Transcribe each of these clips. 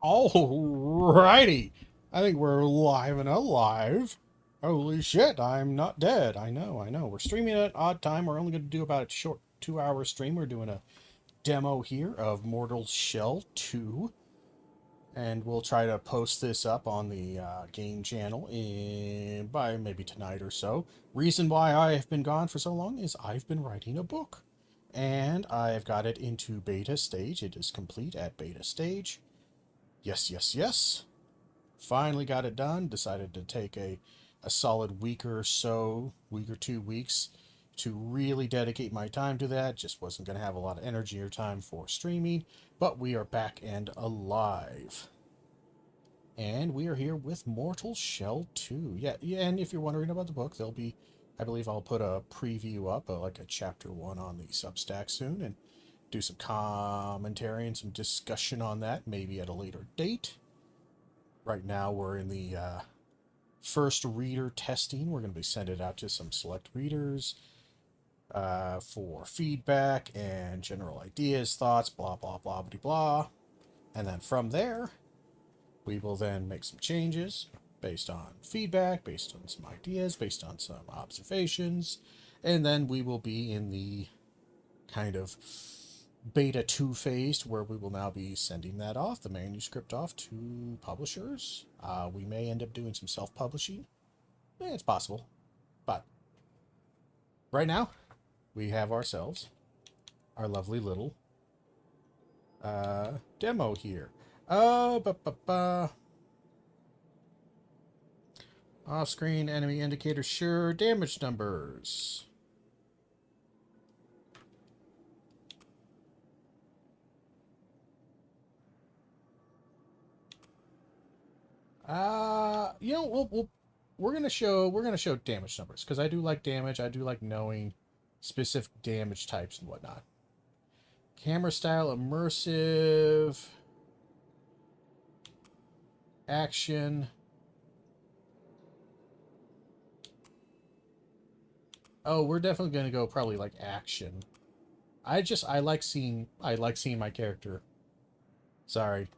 Alrighty. I think we're live and alive. Holy shit, I'm not dead. I know. We're streaming at an odd time. We're only going to do about a short 2 hour stream. We're doing a demo here of Mortal Shell 2. And we'll try to post this up on the game channel by maybe tonight or so. Reason why I have been gone for so long is I've been writing a book. And I've got it into beta stage. It is complete at beta stage. Yes. Finally got it done. Decided to take a solid week or so, week or 2 weeks, to really dedicate my time to that. Just wasn't going to have a lot of energy or time for streaming, but we are back and alive. And we are here with Mortal Shell 2. Yeah, and if you're wondering about the book, there'll be, I believe I'll put a preview up, like a chapter 1 on the Substack soon, and do some commentary and some discussion on that, maybe at a later date. Right now, we're in the first reader testing. We're going to be sending it out to some select readers for feedback and general ideas, thoughts, blah, blah, blah, blah, blah. And then from there, we will then make some changes based on feedback, based on some ideas, based on some observations. And then we will be in the kind of beta 2 phase where we will now be sending that off, the manuscript off to publishers. We may end up doing some self-publishing. It's possible. But right now, we have ourselves our lovely little demo here. Off-screen enemy indicator, sure. Damage numbers. We're gonna show damage numbers because I do like damage. I do like knowing specific damage types and whatnot. Camera style, immersive, action. Oh, we're definitely gonna go probably like action. I like seeing my character. Sorry.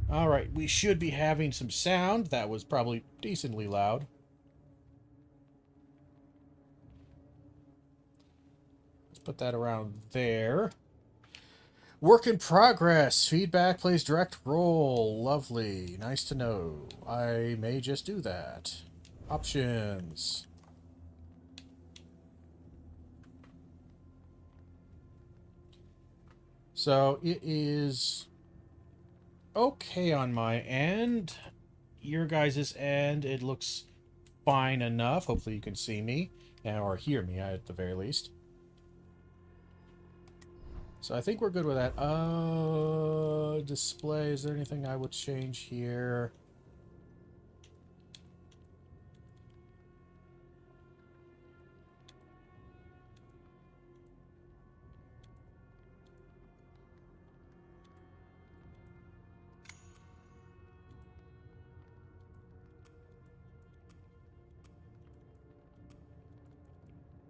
All right, we should be having some sound. That was probably decently loud. Let's put that around there. Work in progress. Feedback plays direct role. Lovely. Nice to know. I may just do that. Options. So it is okay on my end. Your guys' end, it looks fine enough. Hopefully you can see me, or hear me at the very least. So I think we're good with that. Display, is there anything I would change here?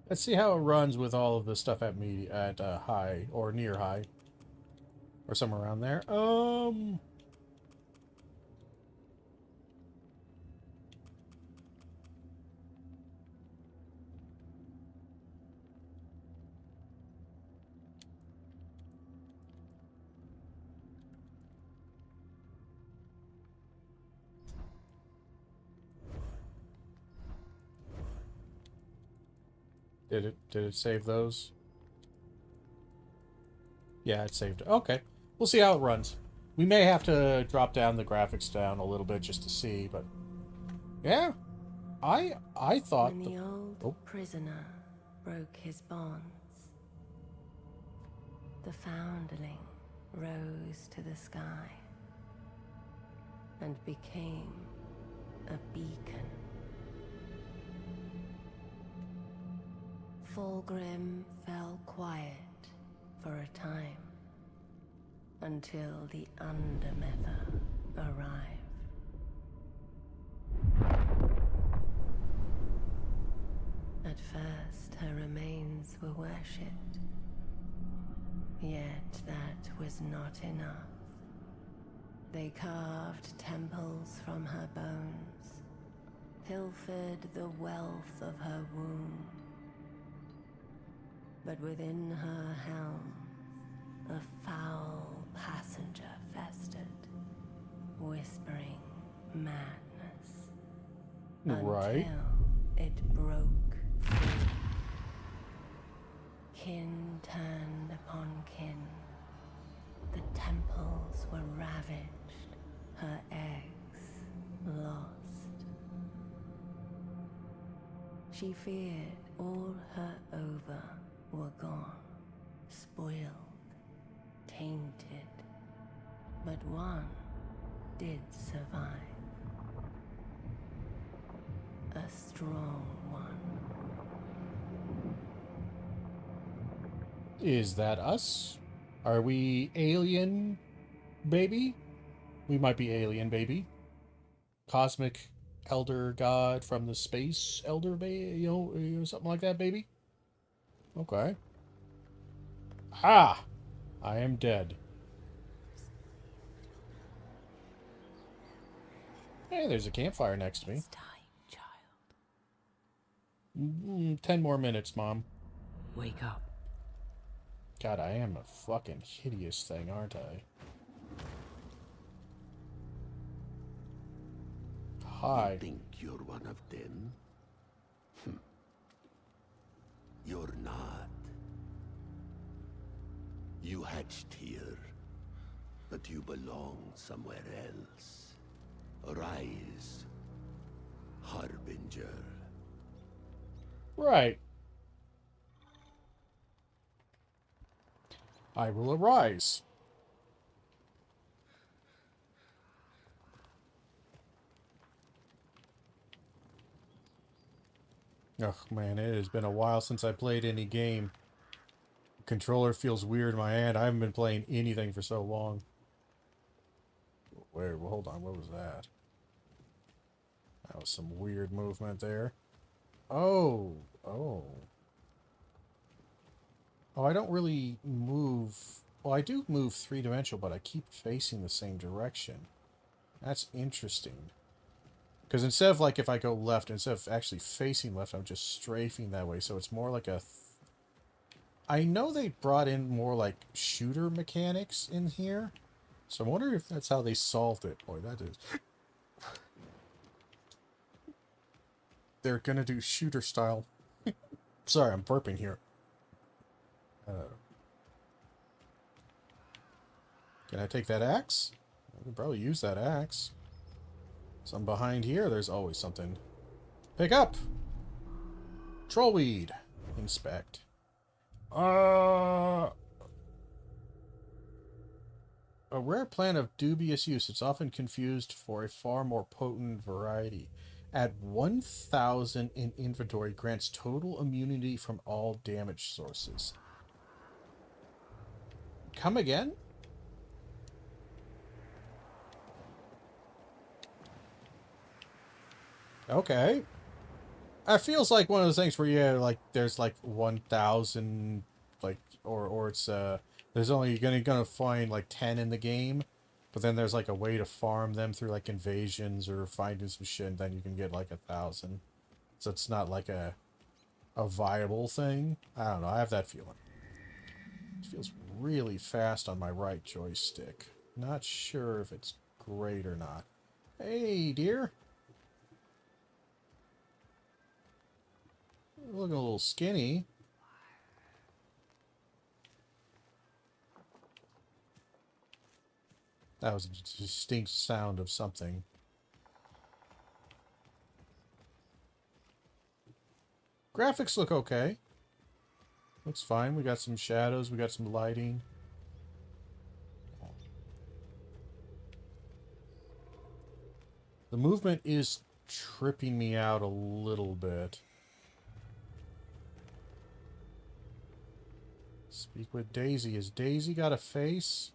Let's see how it runs with all of the stuff at high or near high or somewhere around there. Did it save those? Yeah, it saved it. Okay. We'll see how it runs. We may have to drop down the graphics down a little bit just to see, but yeah. I thought when the old prisoner broke his bonds, the foundling rose to the sky and became a beacon. Fulgrim fell quiet for a time until the Undermether arrived. At first, her were worshipped. Yet that was not enough. They carved temples from her bones, pilfered the wealth of her womb. But within her helm, a foul passenger festered, whispering madness, Right. until it broke free. Kin turned upon kin. The temples were ravaged, her eggs lost. She feared all her ova were gone, spoiled, tainted. But one did survive. A strong one. Is that us? Are we alien, baby? We might be alien, baby. Cosmic elder god from the space elder, something like that, baby? Okay. Ha! I am dead. Hey, there's a campfire next to me. It's time, child. 10 more minutes, Mom. Wake up. God, I am a fucking hideous thing, aren't I? Hi. You think you're one of them? You're not. You hatched here, but you belong somewhere else. Arise, Harbinger. Right. I will arise. Oh man, it has been a while since I played any game. The controller feels weird in my hand. I haven't been playing anything for so long. Wait, well, hold on, what was that? That was some weird movement there. Oh. Oh, I don't really move... Well, I do move three-dimensional, but I keep facing the same direction. That's interesting. Because instead of, like, if I go left, instead of actually facing left, I'm just strafing that way. So it's more like a... I know they brought in more, like, shooter mechanics in here. So I'm wondering if that's how they solved it. Boy, that is... They're gonna do shooter style. Sorry, I'm burping here. Can I take that axe? I can probably use that axe. Some behind here. There's always something. Pick up! Trollweed. Inspect. A rare plant of dubious use. It's often confused for a far more potent variety. At 1,000 in inventory, grants total immunity from all damage sources. Come again? Okay. It feels like one of those things where, yeah, like, there's, like, 1,000, like, or it's, there's only gonna find, like, 10 in the game, but then there's, like, a way to farm them through, like, invasions or finding some shit, and then you can get, like, 1,000. So it's not, like, a viable thing. I don't know, I have that feeling. It feels really fast on my right joystick. Not sure if it's great or not. Hey, dear. Looking a little skinny. That was a distinct sound of something. Graphics look okay. Looks fine. We got some shadows. We got some lighting. The movement is tripping me out a little bit. Speak with Daisy. Has Daisy got a face?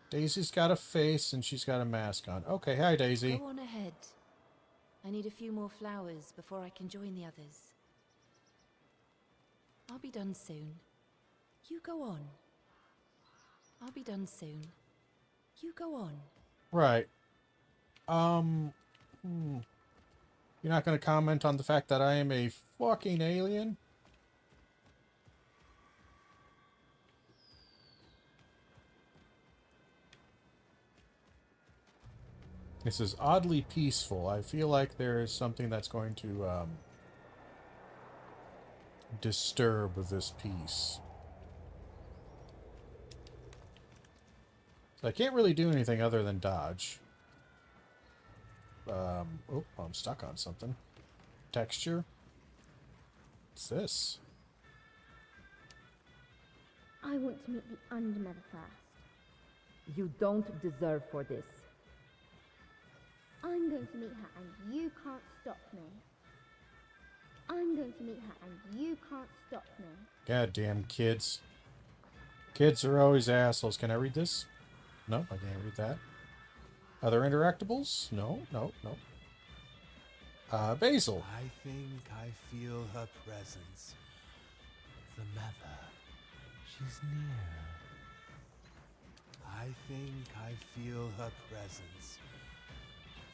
Daisy's got a face and she's got a mask on. Okay, hi Daisy. Go on ahead. I need a few more flowers before I can join the others. I'll be done soon. You go on. I'll be done soon. You go on. Right. You're not going to comment on the fact that I am a fucking alien? This is oddly peaceful. I feel like there is something that's going to disturb this peace. So I can't really do anything other than dodge. Oh, I'm stuck on something. Texture. What's this? I want to meet the Undermother first. You don't deserve for this. I'm going to meet her and you can't stop me. I'm going to meet her and you can't stop me. Goddamn kids. Kids are always assholes. Can I read this? No, I can't read that. Other interactables? No. Basil. I think I feel her presence. The mother. She's near. I think I feel her presence.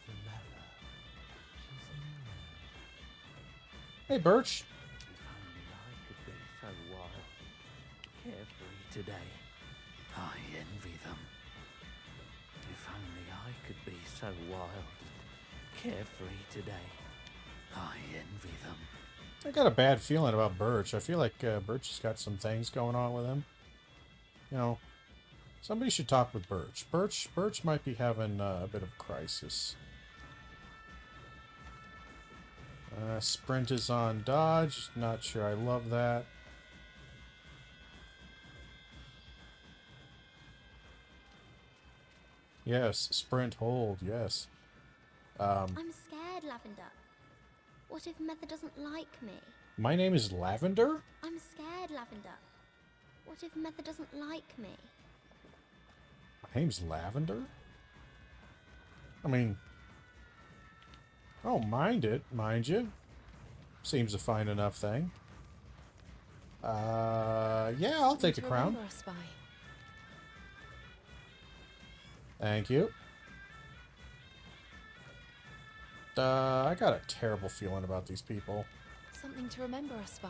The mother. She's near. Hey, Birch. If only I could be so wild, carefree today. I envy them. If only I could be so wild and carefree today. I envy them. I got a bad feeling about Birch. I feel like Birch has got some things going on with him. You know, somebody should talk with Birch. Birch might be having a bit of a crisis. Sprint is on dodge. Not sure I love that. Yes, sprint hold, yes. I'm scared, Lavender. What if Mother doesn't like me? My name is Lavender? I'm scared, Lavender. What if Mother doesn't like me? My name's Lavender? I mean, I don't mind it, mind you. Seems a fine enough thing. Yeah, I'll take the crown. Remember us by. Thank you. I got a terrible feeling about these people. Something to remember us by.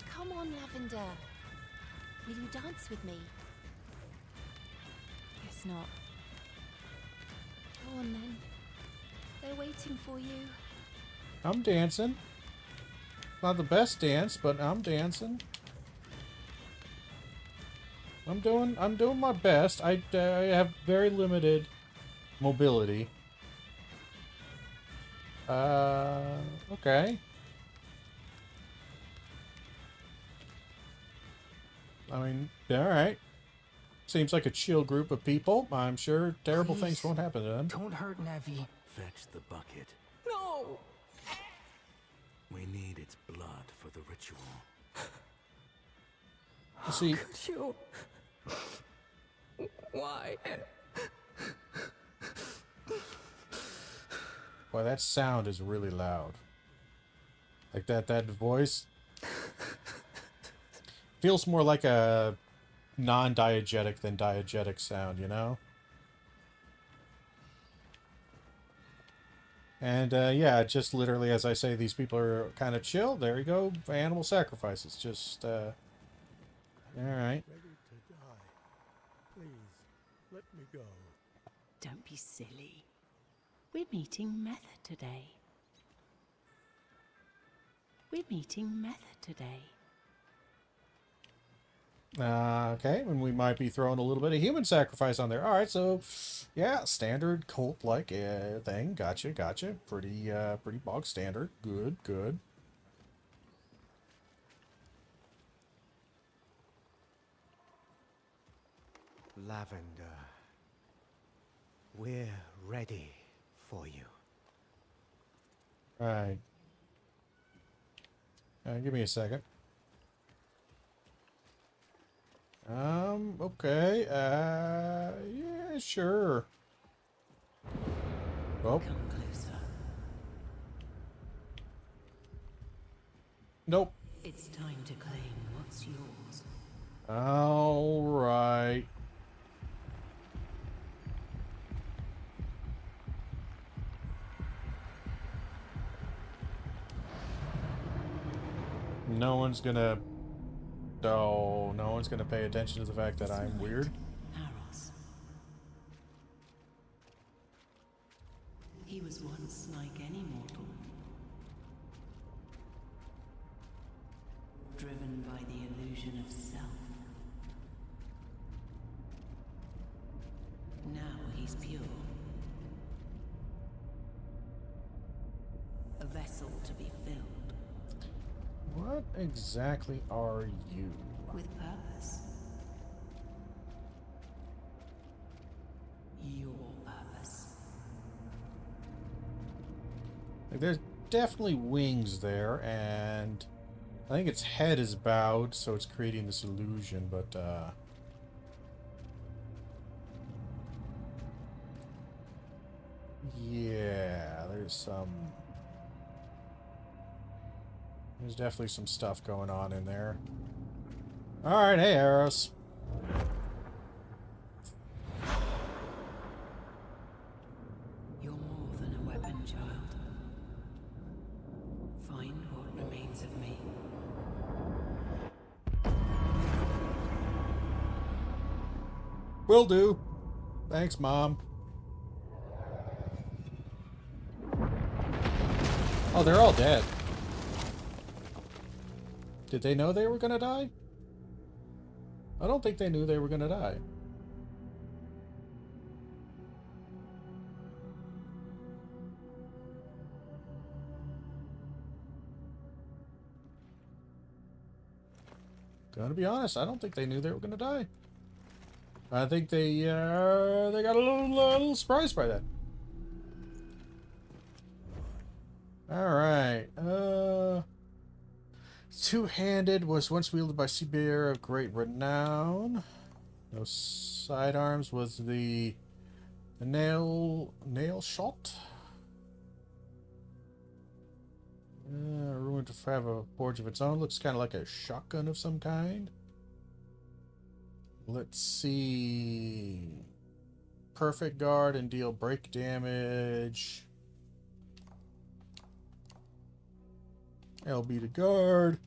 Come on, Lavender. Will you dance with me? Guess not. Go on then. They're waiting for you. I'm dancing. Not the best dance, but I'm dancing. I'm doing my best. I have very limited mobility. Okay. I mean, alright. Seems like a chill group of people. I'm sure terrible things won't happen to them. Don't hurt Navi. Fetch the bucket. No! We need its blood for the ritual. You see, Could you? Why? boy, that sound is really loud. Like that voice feels more like a non-diegetic than diegetic sound, you know? And yeah, just literally as I say, these people are kind of chill. There you go, animal sacrifices. Just, all right. Ready to die. Please, let me go. Don't be silly. We're meeting Method today. We're meeting Method today. Okay, and we might be throwing a little bit of human sacrifice on there. All right, so yeah, standard cult-like thing. Gotcha. Pretty bog standard. Good. Lavender. We're ready for you. All right. Give me a second. Okay. Yeah, sure. Oh. Come closer. Nope. It's time to claim what's yours. All right. No one's gonna... Oh, no one's gonna pay attention to the fact that I'm weird. Haros. He was once like any mortal. Driven by the illusion of self. Now he's pure. A vessel to be filled. What exactly are you? With purpose. Your purpose. Like, there's definitely wings there, and I think its head is bowed, so it's creating this illusion, but, yeah, there's definitely some stuff going on in there. Alright, hey, Eros. You're more than a weapon, child. Find what remains of me. Will do. Thanks, Mom. Oh, they're all dead. Did they know they were gonna die? I don't think they knew they were gonna die. Gonna be honest, I don't think they knew they were gonna die. I think they got a little surprised by that. Alright, two-handed was once wielded by Seabear of great renown. No sidearms was the nail shot. Ruined to have a forge of its own. Looks kind of like a shotgun of some kind. Let's see. Perfect guard and deal break damage. LB to guard.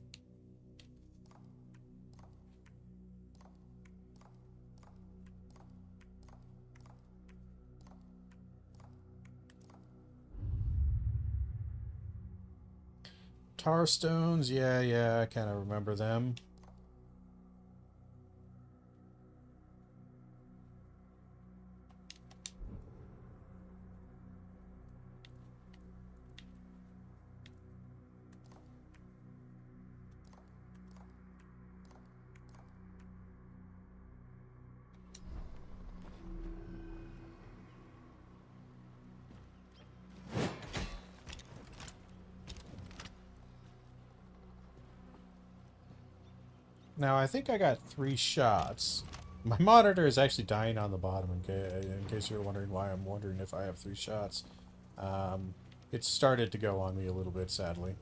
Tar stones, yeah, I kind of remember them. Now, I think I got 3 shots. My monitor is actually dying on the bottom, in case you're wondering why I'm wondering if I have 3 shots. It started to go on me a little bit, sadly.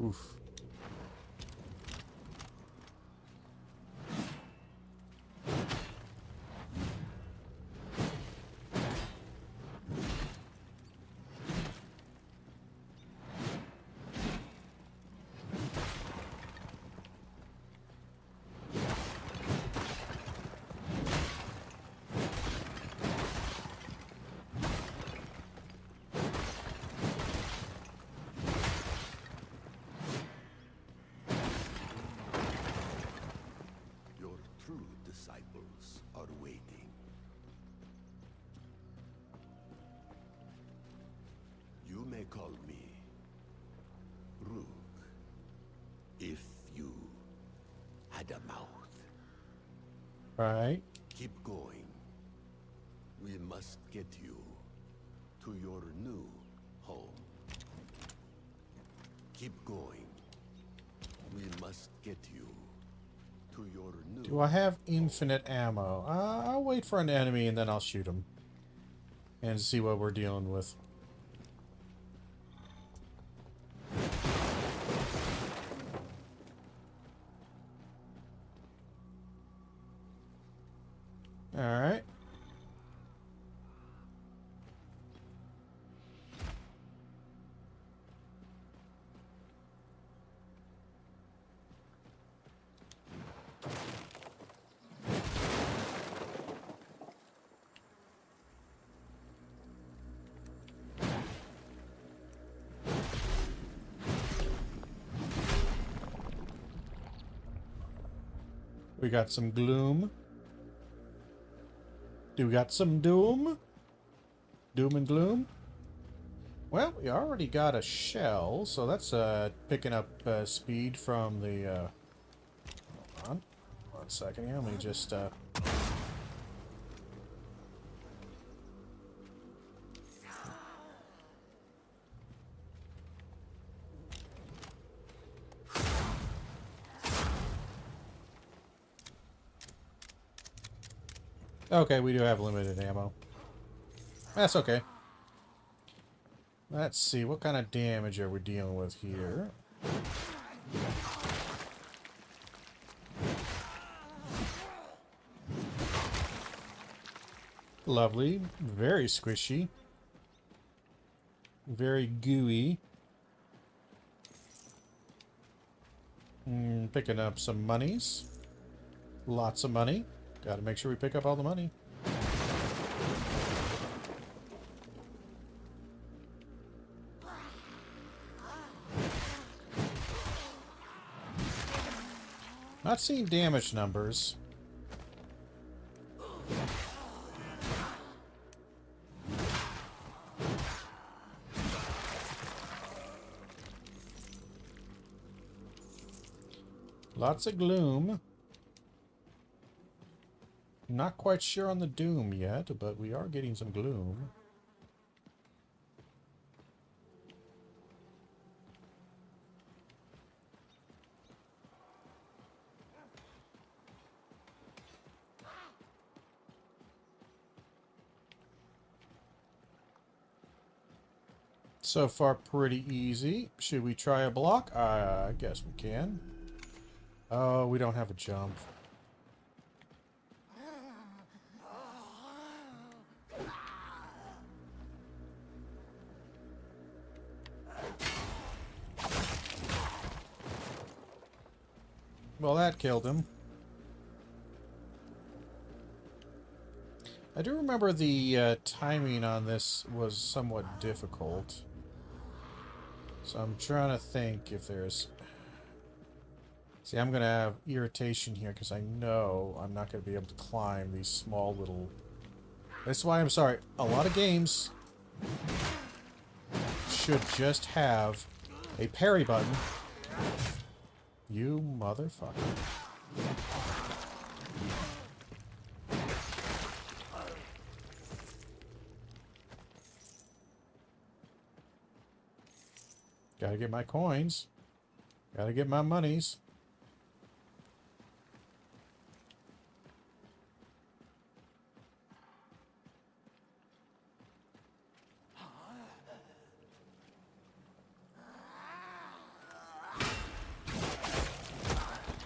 Oof. Disciples are waiting. You may call me Rook if you had a mouth. Right. Keep going. We must get you to your new home. Keep going. We must get you to your new... Do I have infinite ammo? I'll wait for an enemy and then I'll shoot him. And see what we're dealing with. Alright. We got some gloom. Do we got some doom? Doom and gloom? Well, we already got a shell, so that's picking up speed from the... Hold on. 1 second here, let me just... Okay, we do have limited ammo. That's okay. Let's see, what kind of damage are we dealing with here? Lovely. Very squishy. Very gooey. Picking up some monies. Lots of money. Gotta make sure we pick up all the money. Not seeing damage numbers. Lots of gloom. Not quite sure on the doom yet, but we are getting some gloom. So far, pretty easy. Should we try a block? I guess we can. Oh, we don't have a jump. Well, that killed him. I do remember the timing on this was somewhat difficult. So I'm trying to think if there's... See, I'm going to have irritation here because I know I'm not going to be able to climb these small little... That's why I'm sorry. A lot of games should just have a parry button. You motherfucker. Gotta get my coins. Gotta get my monies.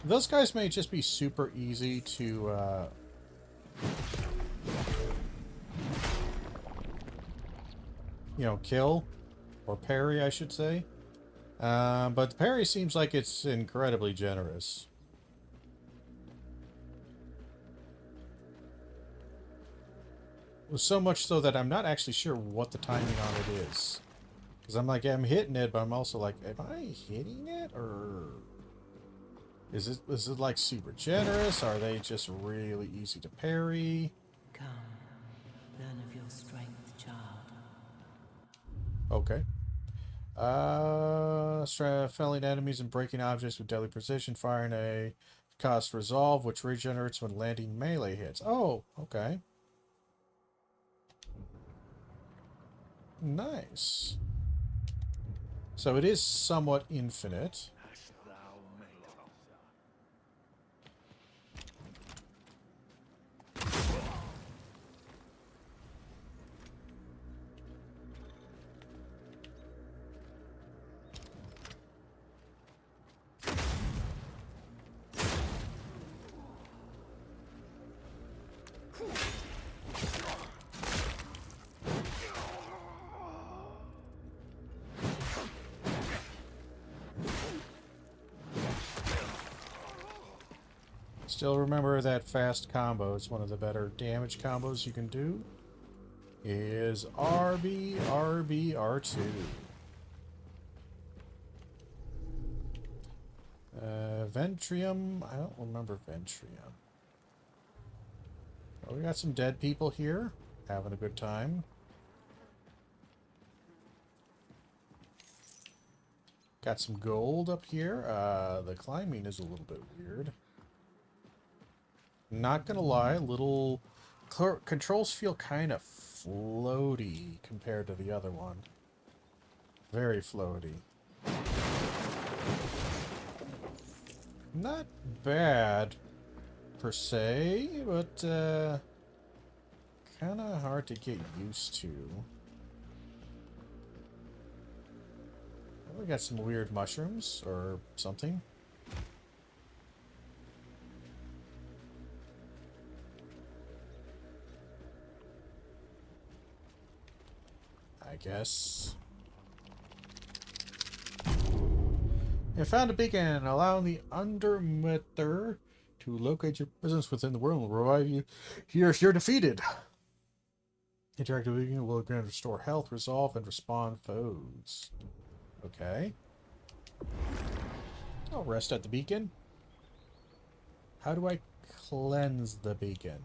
Those guys may just be super easy to, you know, kill. Or parry, I should say. But the parry seems like it's incredibly generous. So much so that I'm not actually sure what the timing on it is. Because I'm like, I'm hitting it, but I'm also like, am I hitting it? Or... Is it like super generous? Are they just really easy to parry? Come, learn of your strength, child. Okay. Felling enemies and breaking objects with deadly precision, firing a cost resolve, which regenerates when landing melee hits. Oh, okay. Nice. So it is somewhat infinite. Still remember that fast combo. It's one of the better damage combos you can do. Is RB, RB, R2. Ventrium. I don't remember Ventrium. Well, we got some dead people here. Having a good time. Got some gold up here. The climbing is a little bit weird. Not gonna lie, controls feel kind of floaty compared to the other one. Very floaty. Not bad per se, but kind of hard to get used to. We got some weird mushrooms or something. I guess. You found a beacon, allowing the Undermitter to locate your presence within the world and revive you here if you're defeated. Interactive beacon will grant restore health, resolve, and respawn foes. Okay. I'll rest at the beacon. How do I cleanse the beacon?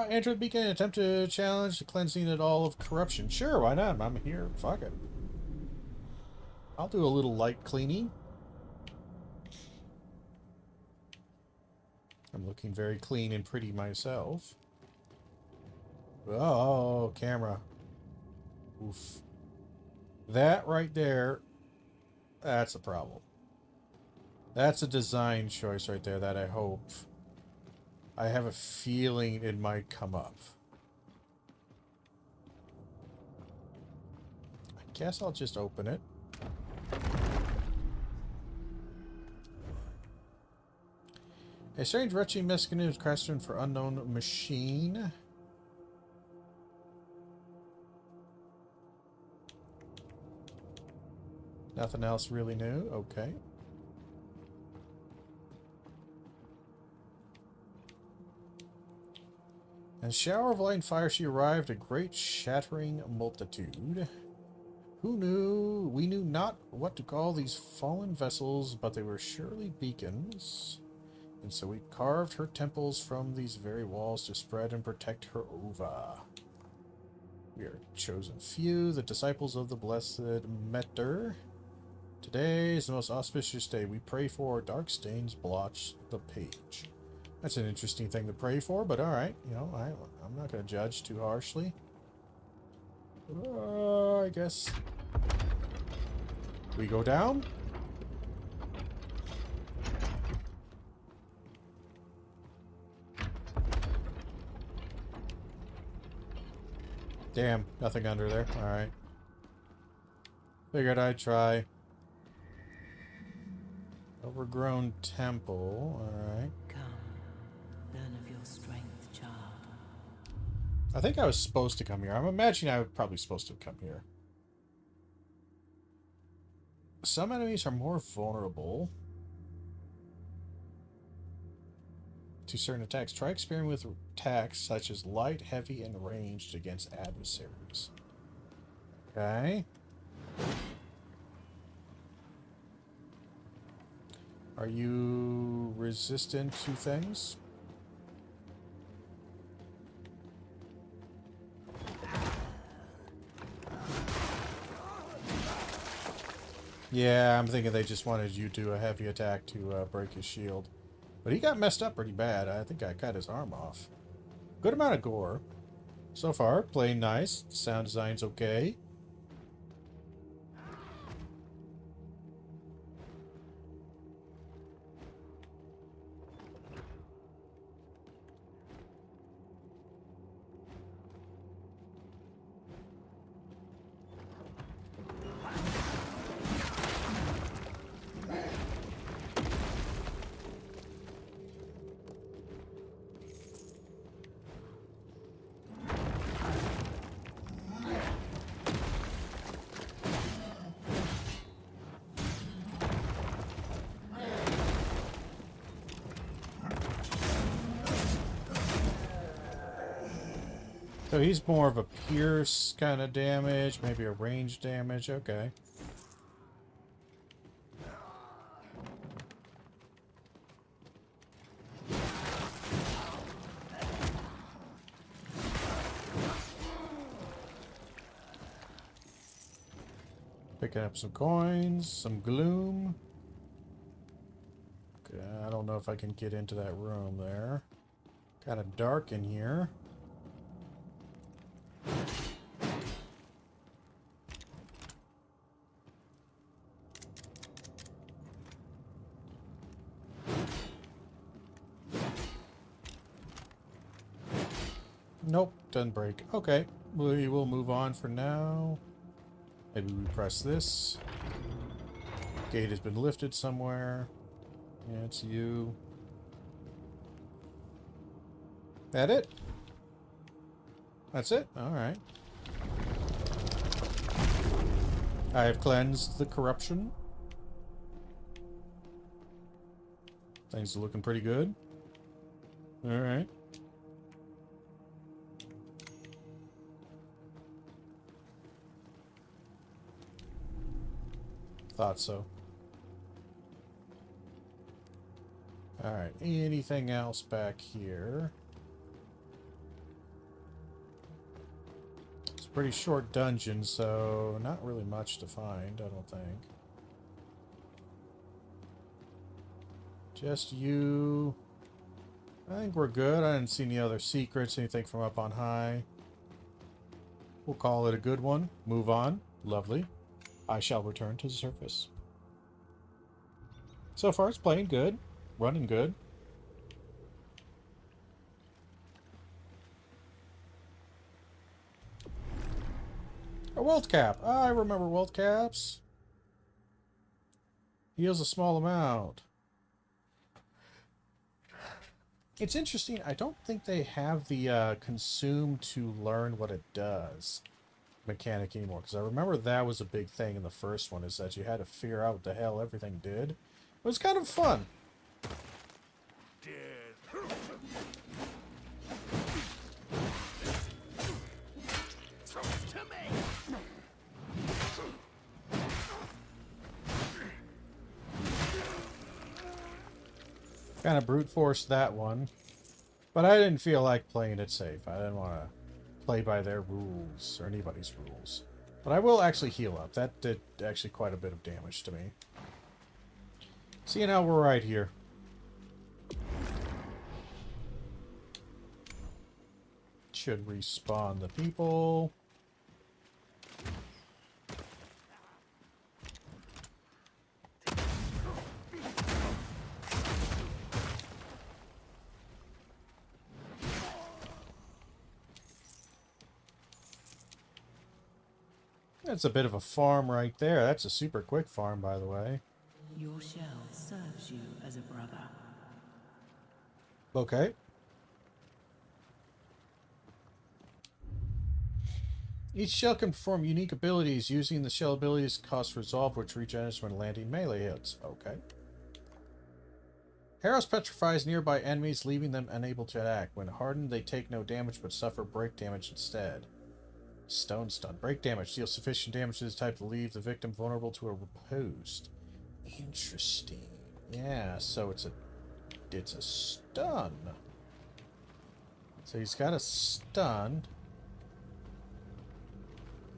Enter the beacon and attempt to challenge the cleansing it all of corruption. Sure, why not? I'm here. Fuck it. I'll do a little light cleaning. I'm looking very clean and pretty myself. Oh, camera. Oof. That right there, that's a problem. That's a design choice right there that I have a feeling it might come up. I guess I'll just open it. A strange retching mechanism is crafted for unknown machine. Nothing else really new. Okay. In shower of light and fire she arrived, a great shattering multitude. Who knew? We knew not what to call these fallen vessels, but they were surely beacons. And so we carved her temples from these very walls to spread and protect her ova. We are chosen few, the disciples of the blessed Metter. Today is the most auspicious day. We pray for dark stains blotch the page. That's an interesting thing to pray for, but alright. You know, I'm not going to judge too harshly. I guess. We go down? Damn, nothing under there. Alright. Figured I'd try. Overgrown temple. Alright. Come, learn of your strength, child. I think I was supposed to come here. I'm imagining I was probably supposed to come here. Some enemies are more vulnerable to certain attacks. Try experimenting with attacks such as light, heavy, and ranged against adversaries. Okay. Are you resistant to things? Yeah, I'm thinking they just wanted you to do a heavy attack to break his shield. But he got messed up pretty bad. I think I cut his arm off. Good amount of gore. So far, playing nice. Sound design's okay. So he's more of a pierce kind of damage, maybe a range damage. Okay. Picking up some coins, some gloom. Okay, I don't know if I can get into that room there. Kind of dark in here. Nope, doesn't break. Okay, we will move on for now. Maybe we press this. Gate has been lifted somewhere. Yeah, it's you. That it? That's it? Alright. I have cleansed the corruption. Things are looking pretty good. Alright. Thought so. Alright, anything else back here? It's a pretty short dungeon, so not really much to find, I don't think. Just you. I think we're good. I didn't see any other secrets, anything from up on high. We'll call it a good one. Move on. Lovely. I shall return to the surface. So far, it's playing good. Running good. A wealth cap. I remember wealth caps. Heals a small amount. It's interesting. I don't think they have the consume to learn what it does mechanic anymore, because I remember that was a big thing in the first one, is that you had to figure out what the hell everything did. It was kind of fun. Kind of brute forced that one, but I didn't feel like playing it safe. I didn't want to play by their rules, or anybody's rules. But I will actually heal up. That did actually quite a bit of damage to me. Seeing how we're right here. Should respawn the people. That's a bit of a farm right there. That's a super quick farm, by the way. Your shell serves you as a brother. Okay. Each shell can perform unique abilities. Using the shell abilities costs resolve, which regenerates when landing melee hits. Okay. Harrows petrifies nearby enemies, leaving them unable to attack. When hardened, they take no damage but suffer break damage instead. Stone stun. Break damage. Deals sufficient damage to this type to leave the victim vulnerable to a riposte. Interesting. Yeah, so it's a stun. So he's got a stun.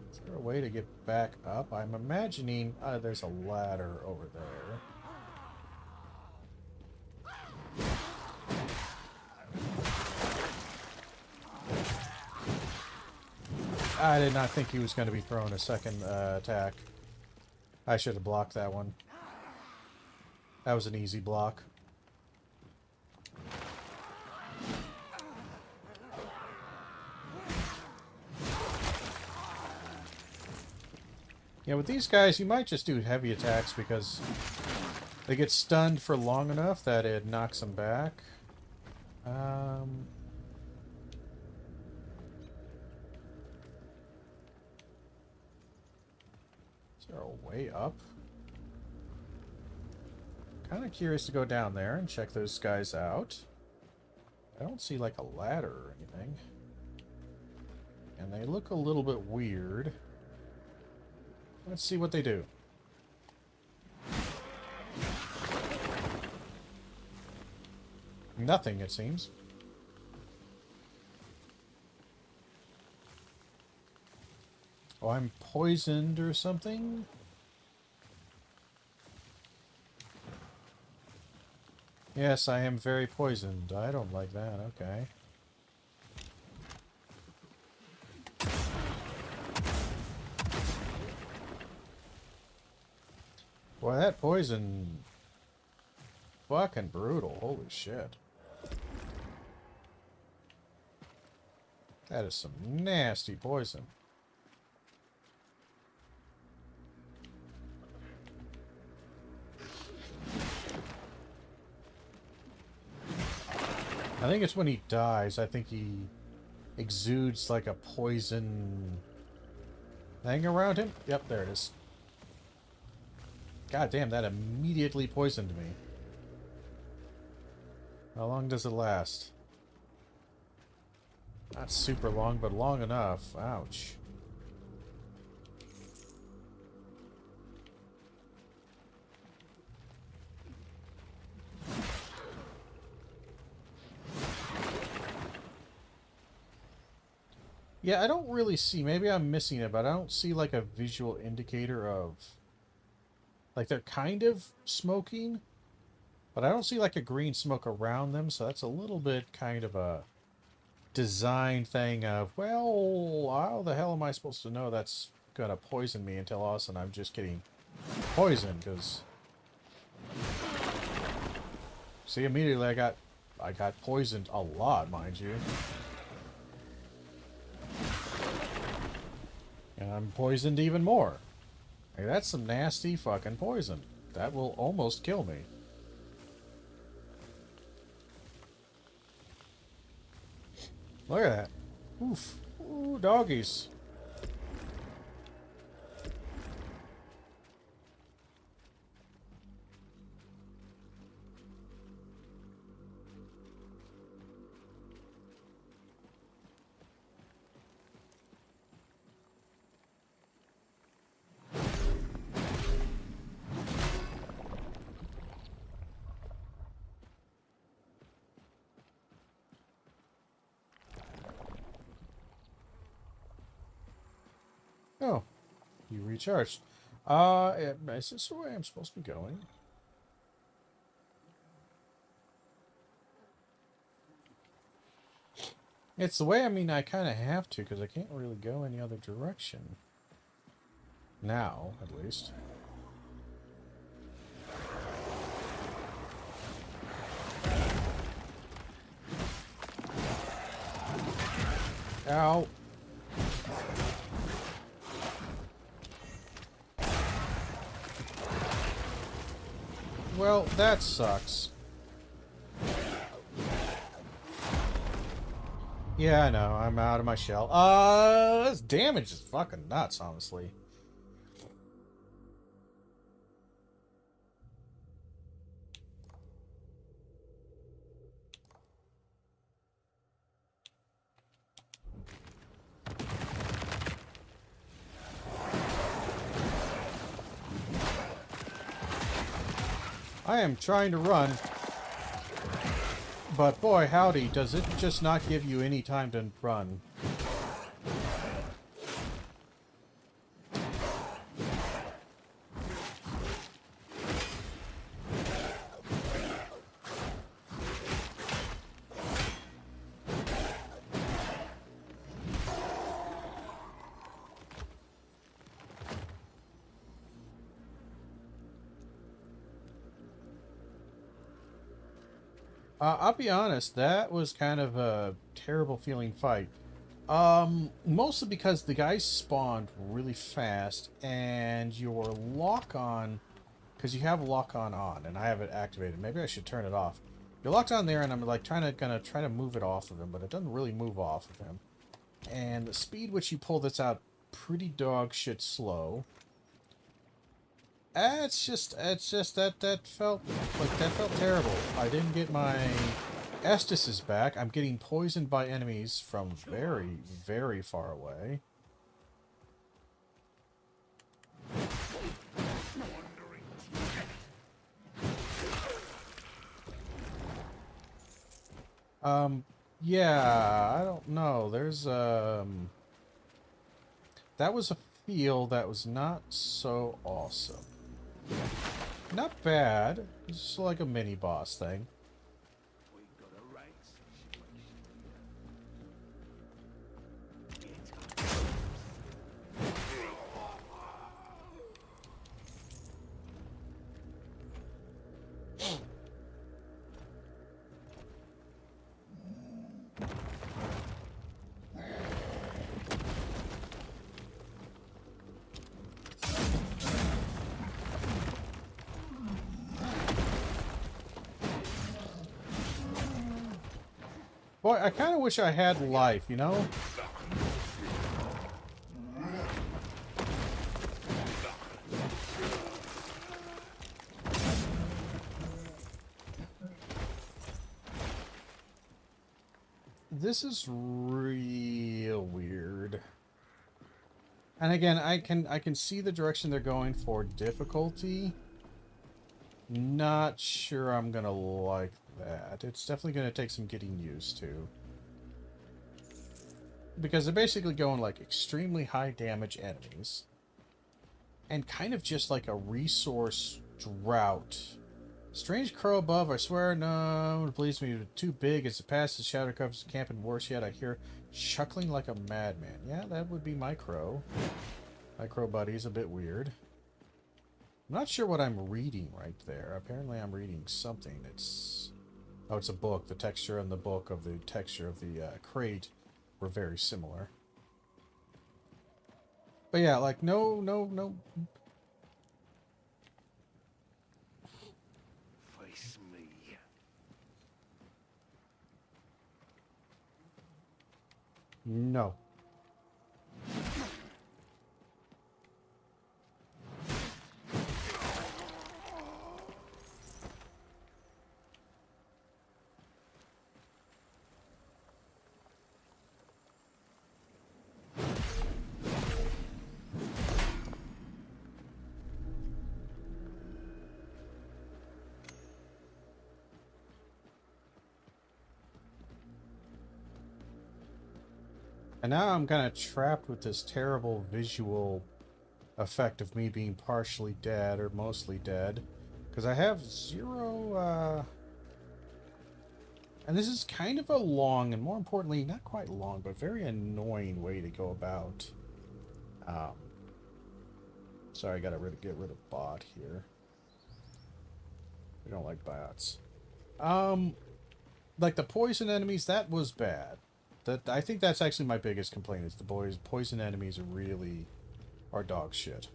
Is there a way to get back up? I'm imagining there's a ladder over there. I did not think he was going to be throwing a second attack. I should have blocked that one. That was an easy block. Yeah, with these guys, you might just do heavy attacks because they get stunned for long enough that it knocks them back. Is there a way up? Kind of curious to go down there and check those guys out. I don't see like a ladder or anything. And they look a little bit weird. Let's see what they do. Nothing, it seems. Oh, I'm poisoned or something? Yes, I am very poisoned. I don't like that. Okay. Boy, that poison... fucking brutal. Holy shit. That is some nasty poison. I think it's when he dies, I think he exudes like a poison thing around him. Yep, there it is. God damn, that immediately poisoned me. How long does it last? Not super long, but long enough. Ouch. Yeah, I don't really see, maybe I'm missing it, but I don't see like a visual indicator of, like they're kind of smoking, but I don't see like a green smoke around them, so that's a little bit kind of a design thing of, well, how the hell am I supposed to know that's gonna poison me until all of a sudden I'm just getting poisoned, because... See, immediately I got poisoned a lot, mind you. And I'm poisoned even more. Hey, that's some nasty fucking poison. That will almost kill me. Look at that. Oof. Ooh, doggies. Oh, you recharged. Is this the way I'm supposed to be going? It's the way, I mean, I kind of have to, because I can't really go any other direction. Now, at least. Ow. Well, that sucks. Yeah, I know. I'm out of my shell. This damage is fucking nuts, honestly. I am trying to run, but boy howdy, does it just not give you any time to run. I'll be honest, that was kind of a terrible feeling fight. Mostly because the guys spawned really fast, and your lock-on, because you have lock-on on, and I have it activated. Maybe I should turn it off. You're locked on there, and I'm like gonna try to move it off of him, but it doesn't really move off of him. And the speed which you pull this out, pretty dog shit slow. It's just that felt terrible. I didn't get my Estus is back. I'm getting poisoned by enemies from very, very far away. Yeah, I don't know. There's, that was a field that was not so awesome. Not bad. It's just like a mini-boss thing. Boy, I kind of wish I had life, you know? This is real weird. And again, I can see the direction they're going for difficulty. Not sure I'm gonna like that. It's definitely gonna take some getting used to. Because they're basically going like extremely high damage enemies. And kind of just like a resource drought. Strange crow above, I swear, no, it believes me too big as it passes, shadow covers the camp, and worse yet, I hear chuckling like a madman. Yeah, that would be my crow. My crow buddy's a bit weird. I'm not sure what I'm reading right there. Apparently I'm reading something. It's... oh, it's a book. The texture and the book of the texture of the crate were very similar. But yeah, like, no... Face me. No. And now I'm kind of trapped with this terrible visual effect of me being partially dead or mostly dead. Because I have zero, and this is kind of a long, and more importantly, not quite long, but very annoying way to go about. Sorry, I gotta get rid of bot here. We don't like bots. Like the poison enemies, that was bad. I think that's actually my biggest complaint, is the poison enemies really are dog shit.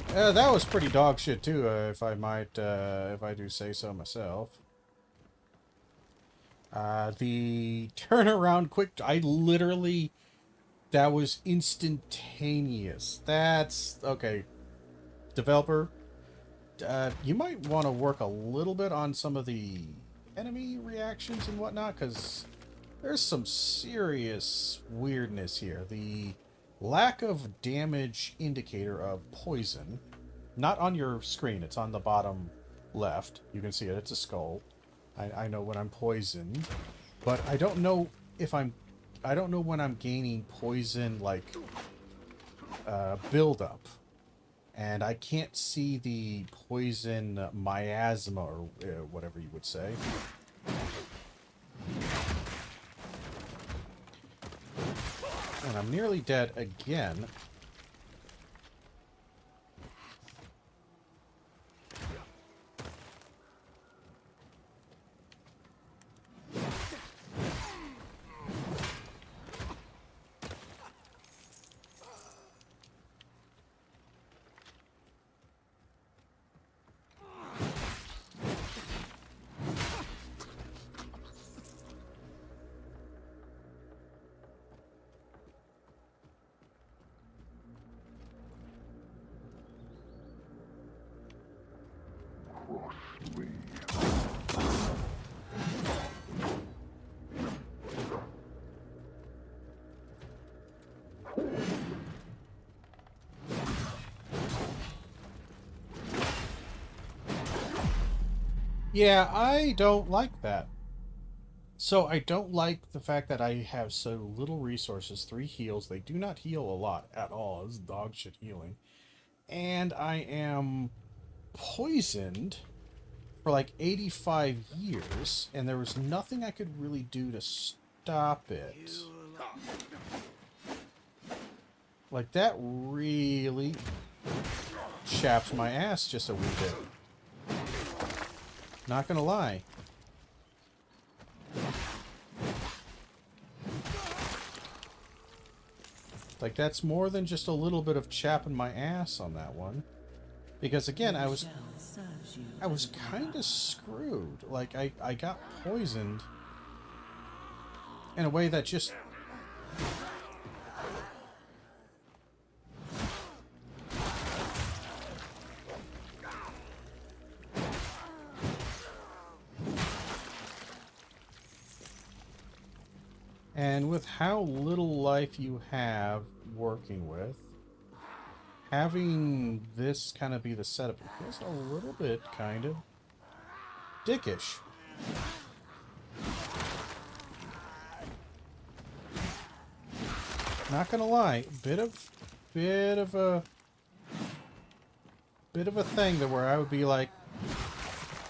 That was pretty dog shit too, if I might, if I do say so myself. The turnaround quick, I literally... that was instantaneous. That's... okay. Developer, you might want to work a little bit on some of the enemy reactions and whatnot, because there's some serious weirdness here. The lack of damage indicator of poison, not on your screen, it's on the bottom left. You can see it, it's a skull. I know when I'm poisoned, but I don't know if I don't know when I'm gaining poison, like, buildup. And I can't see the poison miasma, or whatever you would say. And I'm nearly dead again. Yeah, I don't like that. So I don't like the fact that I have so little resources. 3 heals. They do not heal a lot at all. This is dog shit healing. And I am poisoned for like 85 years, and there was nothing I could really do to stop it. Like, that really chaps my ass just a wee bit. Not gonna lie. Like, that's more than just a little bit of chapping my ass on that one. Because, again, I was kind of screwed. Like, I got poisoned in a way that just... And with how little life you have working with, having this kind of be the setup feels a little bit kind of dickish. Not gonna lie, bit of a thing that where I would be like,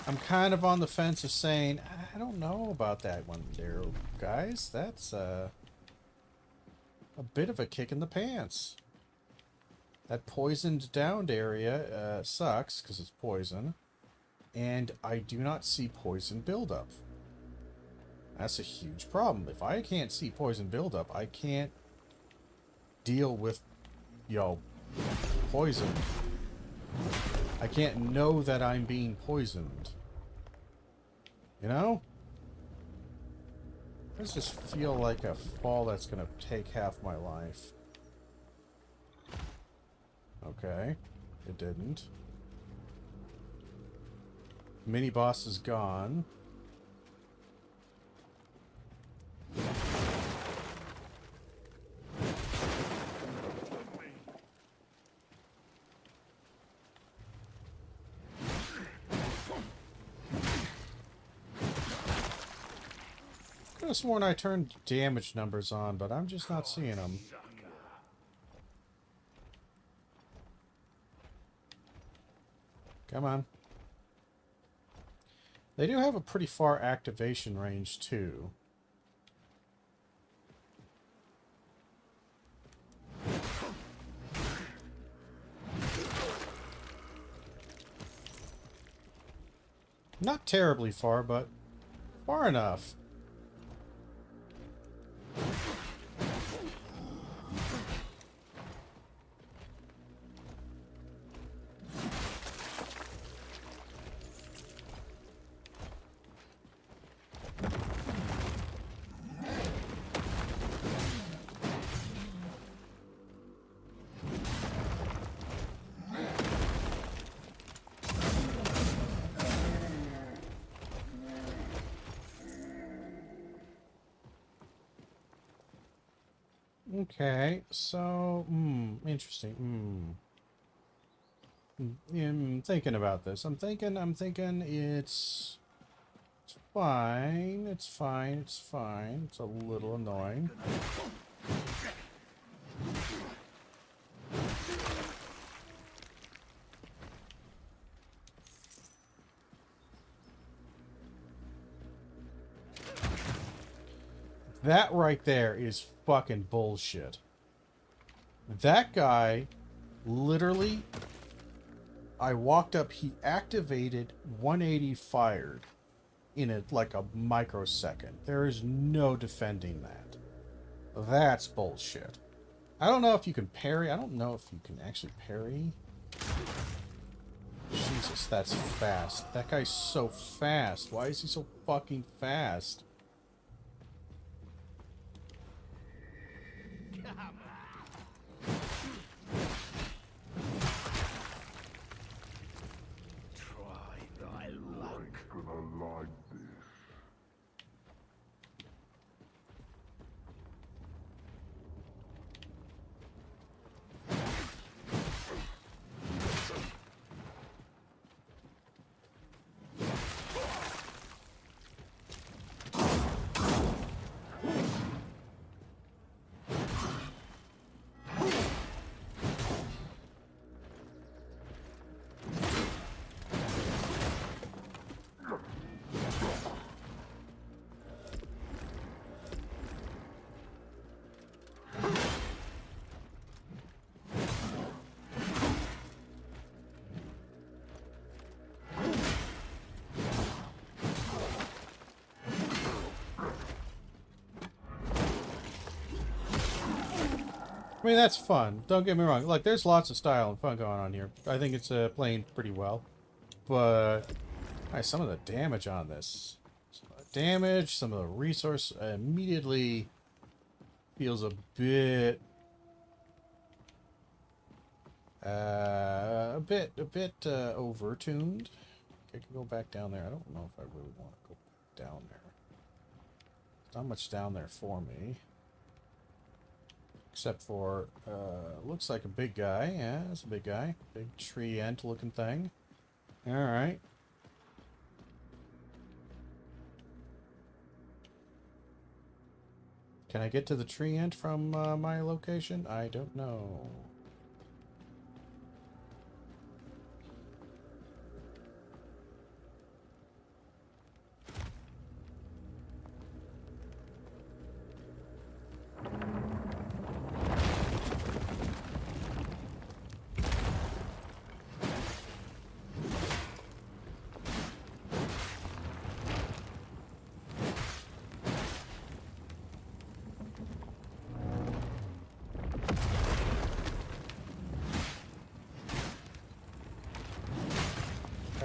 I'm kind of on the fence of saying, I don't know about that one there, guys. That's a bit of a kick in the pants. That poisoned downed area sucks because it's poison, and I do not see poison buildup. That's a huge problem. If I can't see poison buildup, I can't deal with, poison. I can't know that I'm being poisoned. You know? This just feel like a fall that's gonna take half my life. Okay. It didn't. Mini boss is gone. I could have sworn I turned damage numbers on, but I'm just not seeing them. Come on. They do have a pretty far activation range, too. Not terribly far, but far enough. Okay, so, interesting. I'm thinking about this. I'm thinking it's fine. It's fine. It's a little annoying. That right there is fucking bullshit. That guy, literally, I walked up, he activated 180 fired in like a microsecond. There is no defending that. That's bullshit. I don't know if you can parry. I don't know if you can actually parry. Jesus, that's fast. That guy's so fast. Why is he so fucking fast? I mean, that's fun. Don't get me wrong. Like, there's lots of style and fun going on here. I think it's playing pretty well. But some of the damage on this. Some of the damage, some of the resource immediately feels a bit overtuned. I can go back down there. I don't know if I really want to go down there. There's not much down there for me. Except for, looks like a big guy. Yeah, that's a big guy. Big tree ant looking thing. Alright. Can I get to the tree ant from my location? I don't know.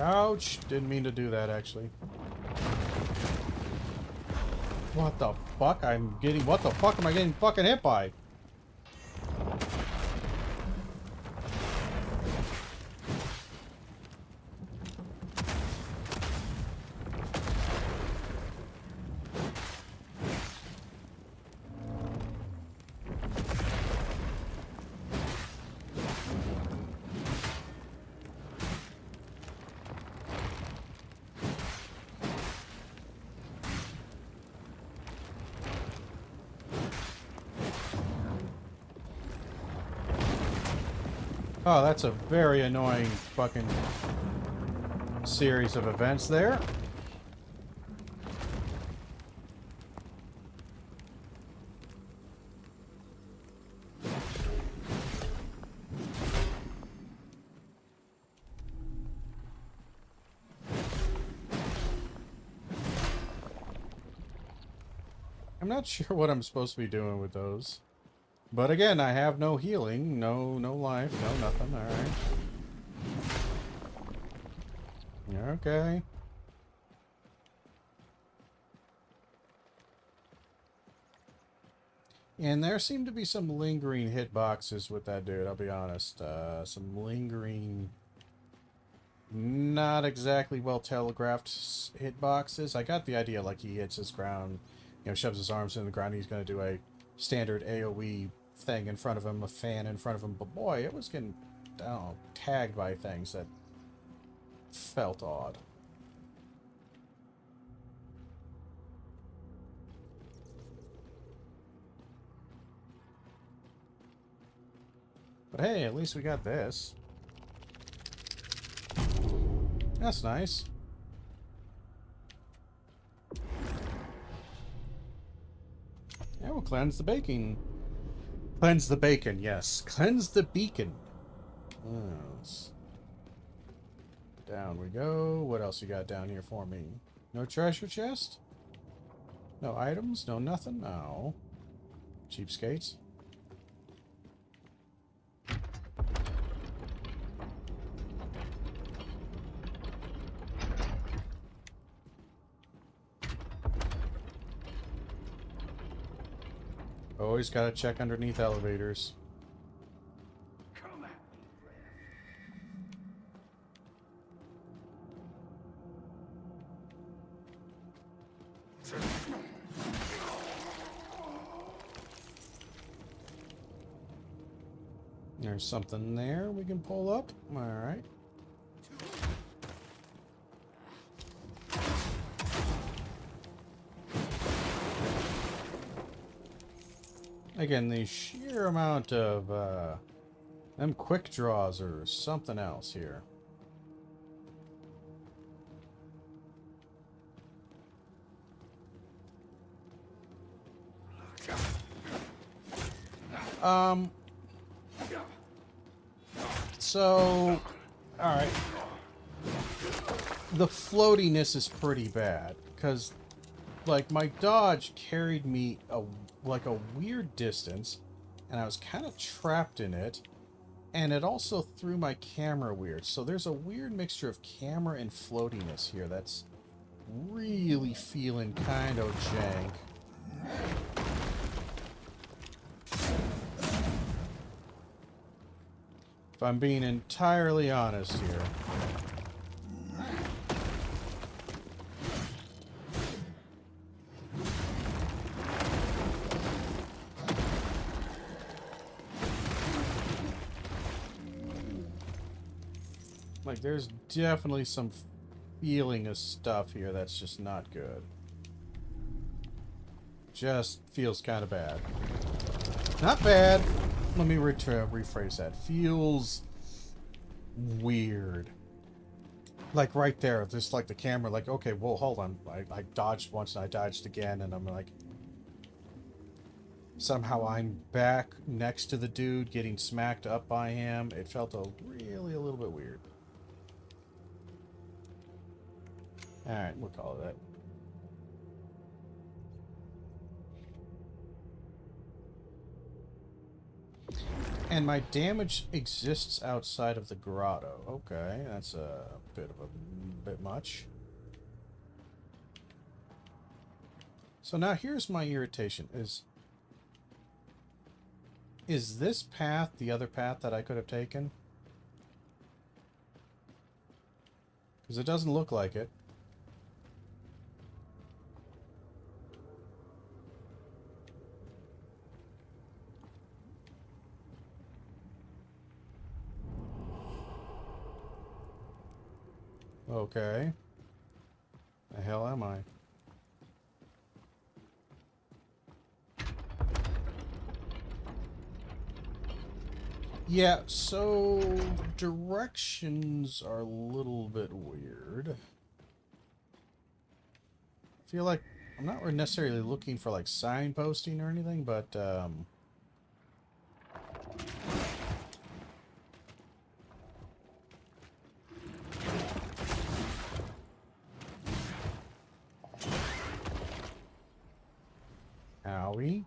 Ouch! Didn't mean to do that, actually. What the fuck? What the fuck am I getting fucking hit by? Oh, that's a very annoying fucking series of events there. I'm not sure what I'm supposed to be doing with those. But again, I have no healing, no life, no nothing, alright. Okay. And there seem to be some lingering hitboxes with that dude, I'll be honest. Some lingering, not exactly well telegraphed hitboxes. I got the idea like he hits his ground, you know, shoves his arms in the ground, he's going to do a standard AoE thing in front of him, a fan in front of him, but boy, it was getting, I don't know, tagged by things that felt odd. But hey, at least we got this. That's nice. Yeah, we'll cleanse the baking. Cleanse the bacon, yes. Cleanse the beacon. Yes. Down we go. What else you got down here for me? No treasure chest? No items? No nothing? No. Cheapskates. Always gotta check underneath elevators. Come at me, There's something there we can pull up. Alright. Again, the sheer amount of them quick draws or something else here. So, alright. The floatiness is pretty bad, because, like, my dodge carried me like a weird distance, and I was kind of trapped in it, and it also threw my camera weird. So there's a weird mixture of camera and floatiness here that's really feeling kind of jank. If I'm being entirely honest here. Like, there's definitely some feeling of stuff here that's just not good. Just feels kind of bad. Not bad. Let me rephrase that. Feels weird. Like right there, just like the camera, like, okay, well, hold on. I dodged once and I dodged again, and I'm like, somehow I'm back next to the dude, getting smacked up by him. It felt a little bit weird. Alright, we'll call it that. And my damage exists outside of the grotto. Okay, that's a bit much. So now here's my irritation. Is this path the other path that I could have taken? Because it doesn't look like it. Okay. The hell am I? Yeah, so directions are a little bit weird. I feel like I'm not necessarily looking for like signposting or anything, but owie.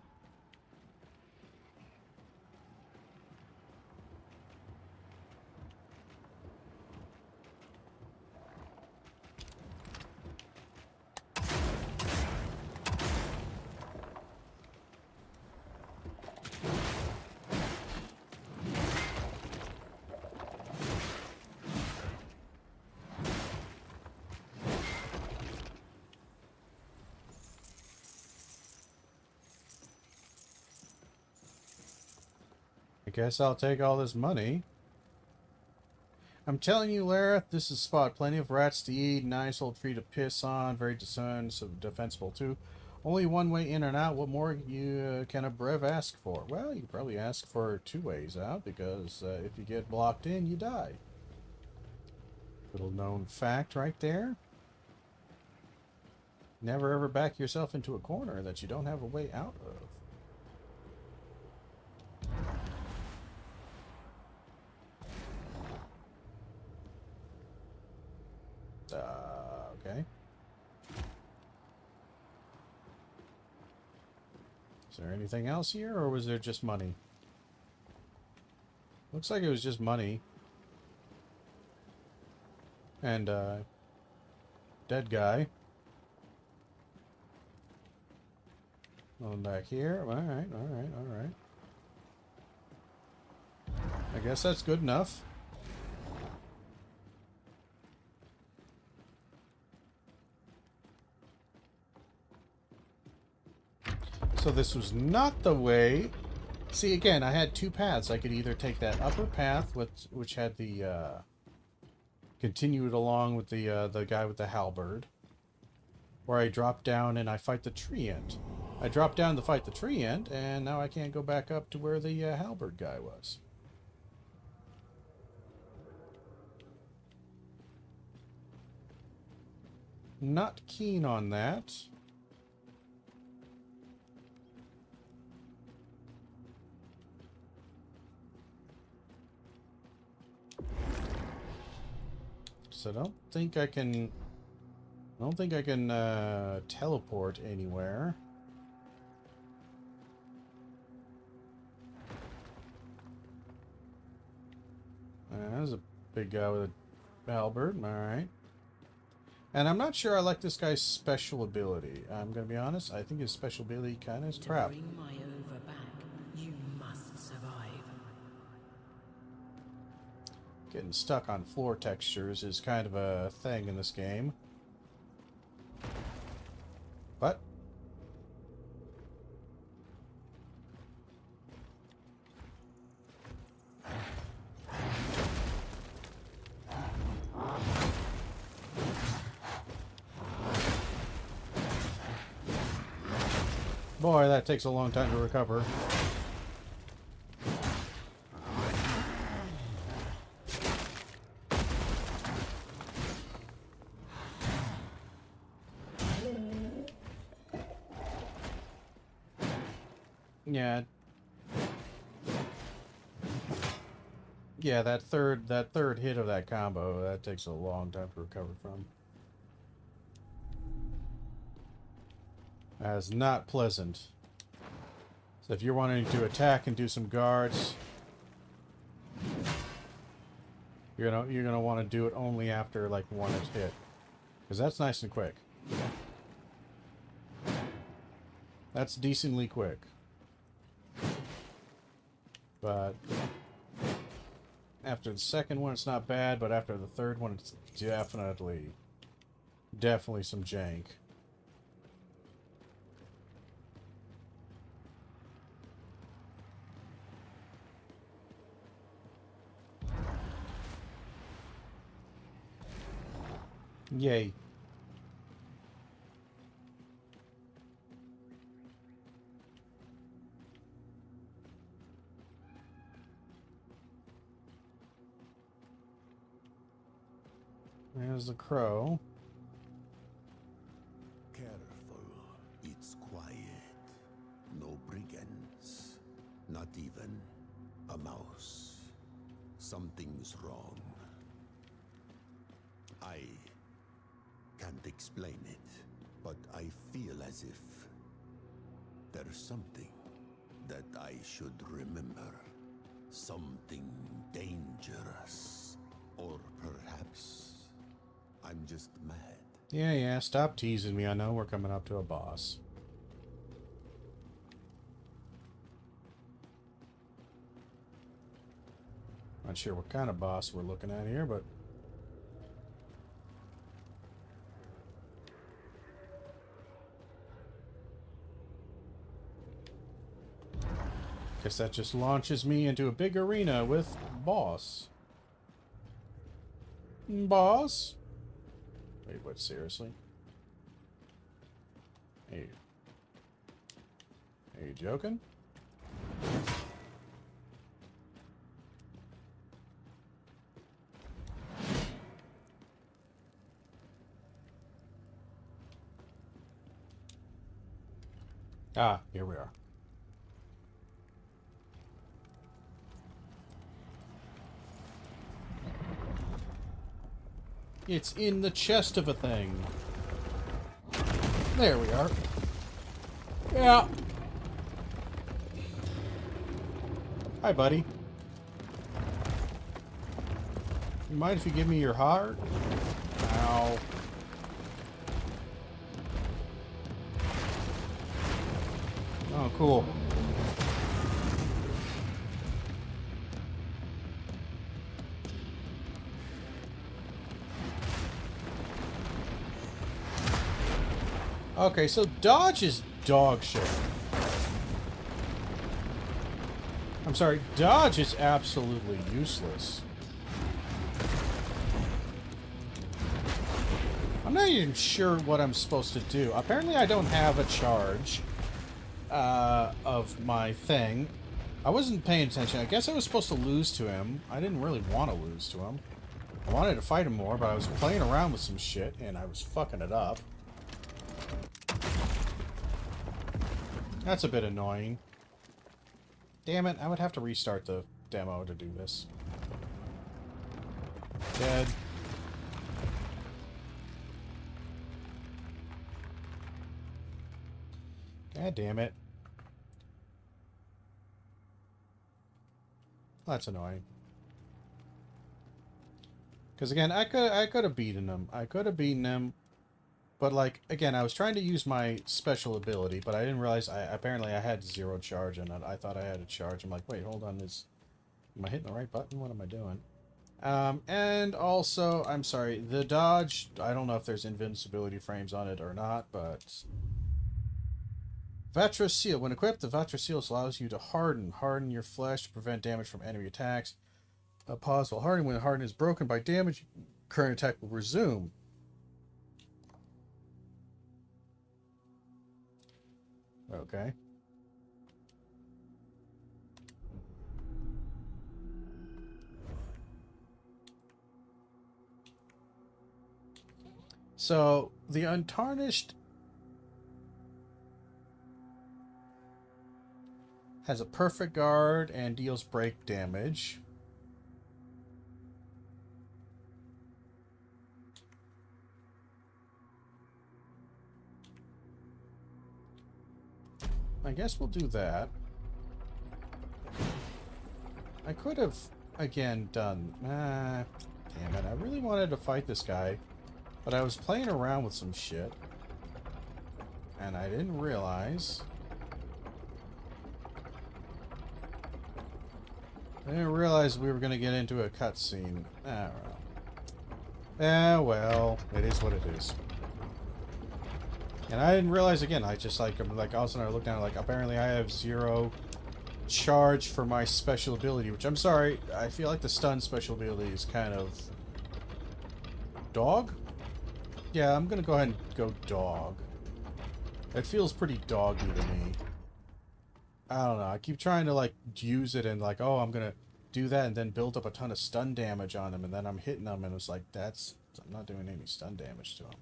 I guess I'll take all this money. I'm telling you, Lara, this is spot. Plenty of rats to eat, nice old tree to piss on, very defensible too. Only one way in and out. What more can a brev ask for? Well, you could probably ask for 2 ways out, because if you get blocked in, you die. Little known fact right there. Never ever back yourself into a corner that you don't have a way out of. Okay. Is there anything else here, or was there just money? Looks like it was just money. And, dead guy. Going back here. Alright, alright, alright. I guess that's good enough. So this was not the way. See, again, I had 2 paths. I could either take that upper path, which had the continued along with the guy with the halberd, or I drop down and I fight the treant. I dropped down to fight the treant, and now I can't go back up to where the halberd guy was. Not keen on that. So I don't think I can teleport anywhere. There's a big guy with a halberd. Alright. And I'm not sure I like this guy's special ability. I'm gonna be honest, I think his special ability kinda is crap. To bring my over back, you must survive. Getting stuck on floor textures is kind of a thing in this game. What? Boy, that takes a long time to recover. Yeah. Yeah, that third hit of that combo, that takes a long time to recover from. That is not pleasant. So if you're wanting to attack and do some guards, you're gonna want to do it only after like one is hit, because that's nice and quick. That's decently quick. But after the second one, it's not bad. But after the third one, it's definitely some jank. Yay. There's the crow. Careful. It's quiet. No brigands. Not even a mouse. Something's wrong. I can't explain it, but I feel as if there's something that I should remember. Something dangerous. Or perhaps I'm just mad. Yeah, stop teasing me. I know we're coming up to a boss. Not sure what kind of boss we're looking at here, but... guess that just launches me into a big arena with boss. Boss? Wait, what, seriously? Hey. Are you joking? Ah, here we are. It's in the chest of a thing. There we are. Yeah. Hi, buddy. You mind if you give me your heart? Ow. Oh, cool. Okay, so dodge is dog shit. I'm sorry, dodge is absolutely useless. I'm not even sure what I'm supposed to do. Apparently I don't have a charge of my thing. I wasn't paying attention. I guess I was supposed to lose to him. I didn't really want to lose to him. I wanted to fight him more, but I was playing around with some shit, and I was fucking it up. That's a bit annoying. Damn it, I would have to restart the demo to do this. Dead. God damn it. That's annoying. Because again, I could have beaten him. I could have beaten him. But like, again, I was trying to use my special ability, but I didn't realize apparently I had 0 charge in it. I thought I had a charge. I'm like, wait, hold on, am I hitting the right button? What am I doing? And also, I'm sorry, the dodge, I don't know if there's invincibility frames on it or not, but Vatra Seal. When equipped, the Vatra Seal allows you to harden your flesh to prevent damage from enemy attacks. Pause while hardening. When harden is broken by damage, current attack will resume. Okay. So, the Untarnished has a perfect guard and deals break damage. I guess we'll do that. I could have, again, done... damn it. I really wanted to fight this guy. But I was playing around with some shit. And I didn't realize... we were going to get into a cutscene. Well, it is what it is. And I didn't realize, again, I just like, all of a sudden I looked down, like, apparently I have 0 charge for my special ability, which I'm sorry, I feel like the stun special ability is kind of... dog? Yeah, I'm gonna go ahead and go dog. It feels pretty doggy to me. I don't know, I keep trying to, like, use it and, like, oh, I'm gonna do that and then build up a ton of stun damage on him, and then I'm hitting him, and it's like, I'm not doing any stun damage to him.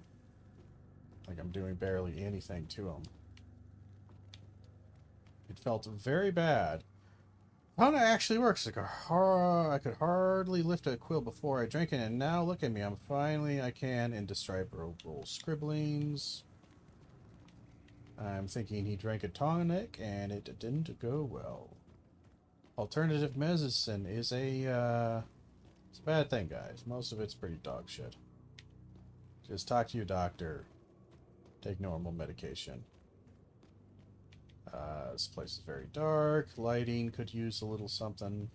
Like, I'm doing barely anything to him. It felt very bad. How it actually works. Like I could hardly lift a quill before I drank it, and now look at me. I can indescribable scribblings. I'm thinking he drank a tonic, and it didn't go well. Alternative medicine is it's a bad thing, guys. Most of it's pretty dog shit. Just talk to your doctor. Take normal medication. This place is very dark. Lighting could use a little something.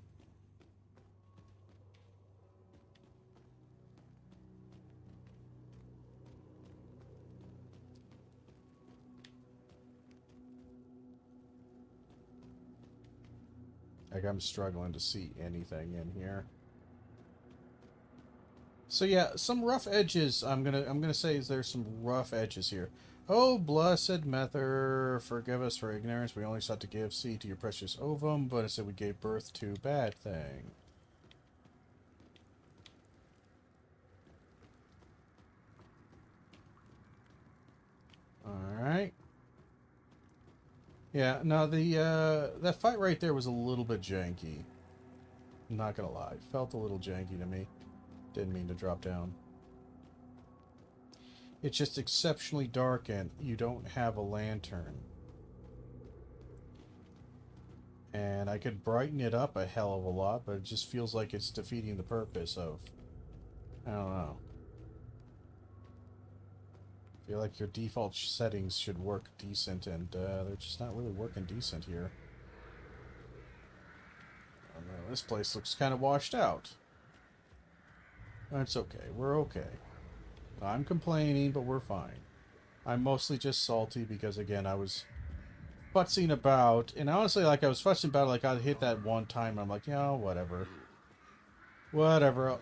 Like, I'm struggling to see anything in here. So yeah, some rough edges. I'm gonna say there's some rough edges here. Oh, blessed Mether, forgive us for ignorance. We only sought to give seed to your precious ovum, but instead we gave birth to bad thing. Alright. Yeah, no, that fight right there was a little bit janky. I'm not gonna lie. Felt a little janky to me. Didn't mean to drop down. It's just exceptionally dark and you don't have a lantern. And I could brighten it up a hell of a lot, but it just feels like it's defeating the purpose of... I don't know. I feel like your default settings should work decent, and they're just not really working decent here. I don't know, this place looks kind of washed out. That's okay. We're okay. I'm complaining, but we're fine. I'm mostly just salty because, again, I was futzing about. And honestly, like, I was futzing about, like, I hit that one time, and I'm like, yeah, whatever. Whatever.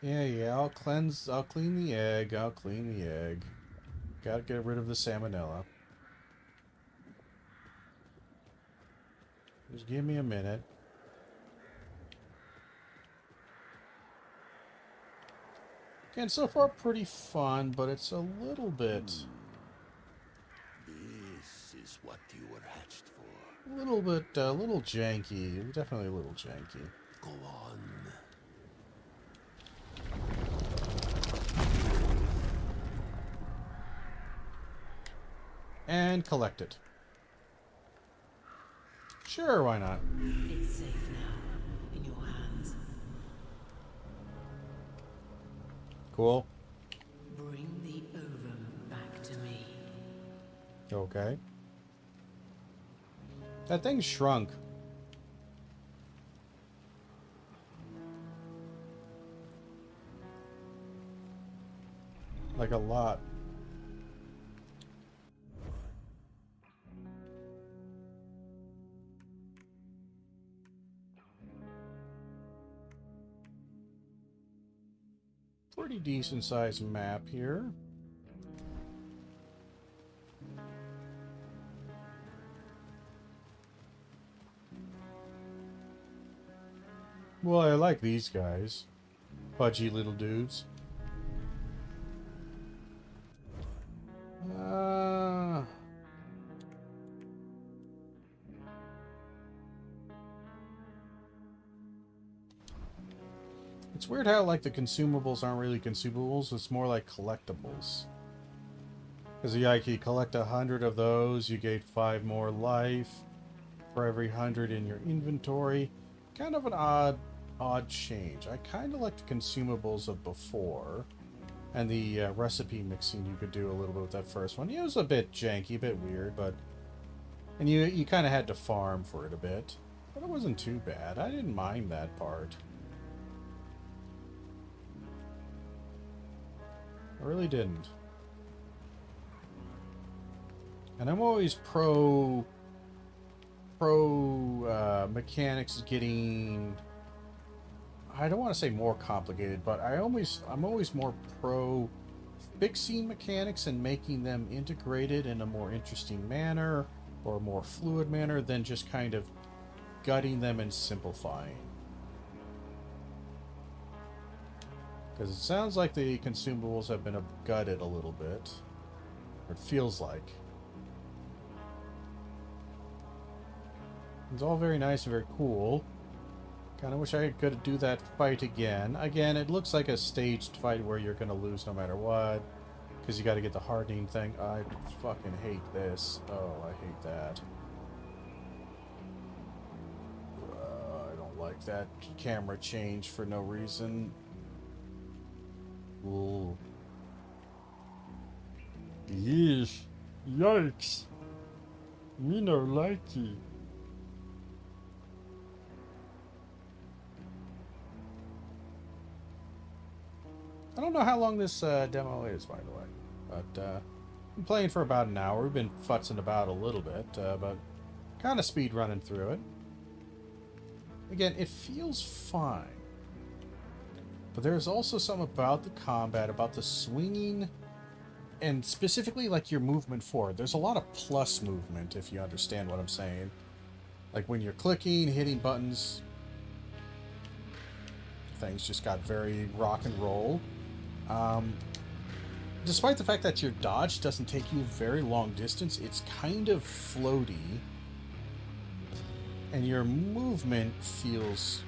Yeah, I'll clean the egg. Gotta get rid of the salmonella. Just give me a minute. Again, so far pretty fun, but it's a little bit... This is what you were hatched for. A little janky. Definitely a little janky. Go on. And collect it. Sure, why not? It's safe now, in your hands. Cool. Bring the ovum back to me. Okay. That thing shrunk. Like a lot. Pretty decent sized map here. Well, I like these guys. Pudgy little dudes. It's weird how, like, the consumables aren't really consumables. It's more like collectibles. Because, yeah, you collect 100 of those, you gain 5 more life for every 100 in your inventory. Kind of an odd change. I kind of like the consumables of before. And the recipe mixing you could do a little bit with that first one. It was a bit janky, a bit weird, but... And you kind of had to farm for it a bit. But it wasn't too bad. I didn't mind that part. I really didn't. And I'm always pro mechanics getting... I don't want to say more complicated, but I'm always more pro fixing mechanics and making them integrated in a more interesting manner or a more fluid manner than just kind of gutting them and simplifying. Because it sounds like the consumables have been gutted a little bit. Or it feels like. It's all very nice and very cool. Kind of wish I could do that fight again. Again, it looks like a staged fight where you're going to lose no matter what. Because you got to get the hardening thing. I fucking hate this. Oh, I hate that. I don't like that camera change for no reason. Ooh. Yeesh. Yikes. Me no like it. I don't know how long this demo is, by the way, but I'm playing for about an hour. We've been futzing about a little bit, but kind of speed running through it. Again, it feels fine, but there's also something about the combat, about the swinging, and specifically like your movement forward. There's a lot of plus movement, if you understand what I'm saying. Like when you're clicking, hitting buttons, things just got very rock and roll. Despite the fact that your dodge doesn't take you very long distance, it's kind of floaty. And your movement feels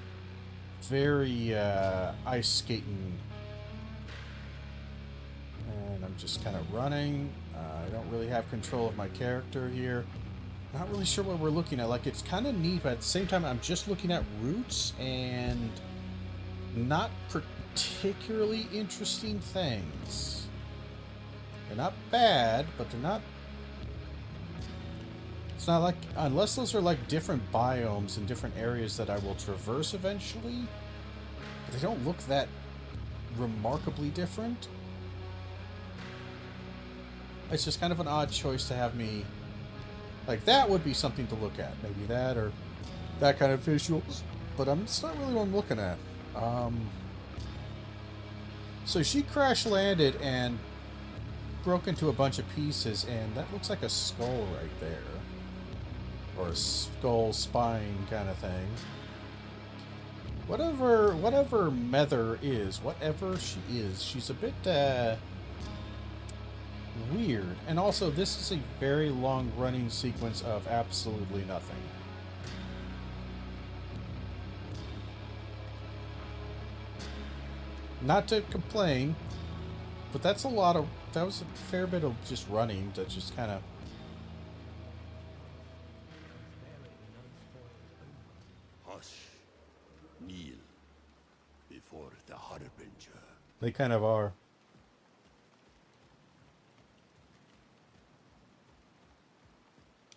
very ice skating. And I'm just kind of running. I don't really have control of my character here. Not really sure what we're looking at. Like, it's kind of neat, but at the same time, I'm just looking at roots and not particularly interesting things. They're not bad, but they're not... It's not like... Unless those are like different biomes in different areas that I will traverse eventually. But they don't look that remarkably different. It's just kind of an odd choice to have me... Like, that would be something to look at. Maybe that or that kind of visuals. But it's not really what I'm looking at. So she crash landed and broke into a bunch of pieces, and that looks like a skull right there. Or a skull spine kind of thing. Whatever Mether is, whatever she is, she's a bit weird. And also, this is a very long running sequence of absolutely nothing. Not to complain, but that was a fair bit of just running that just kind of They kind of are.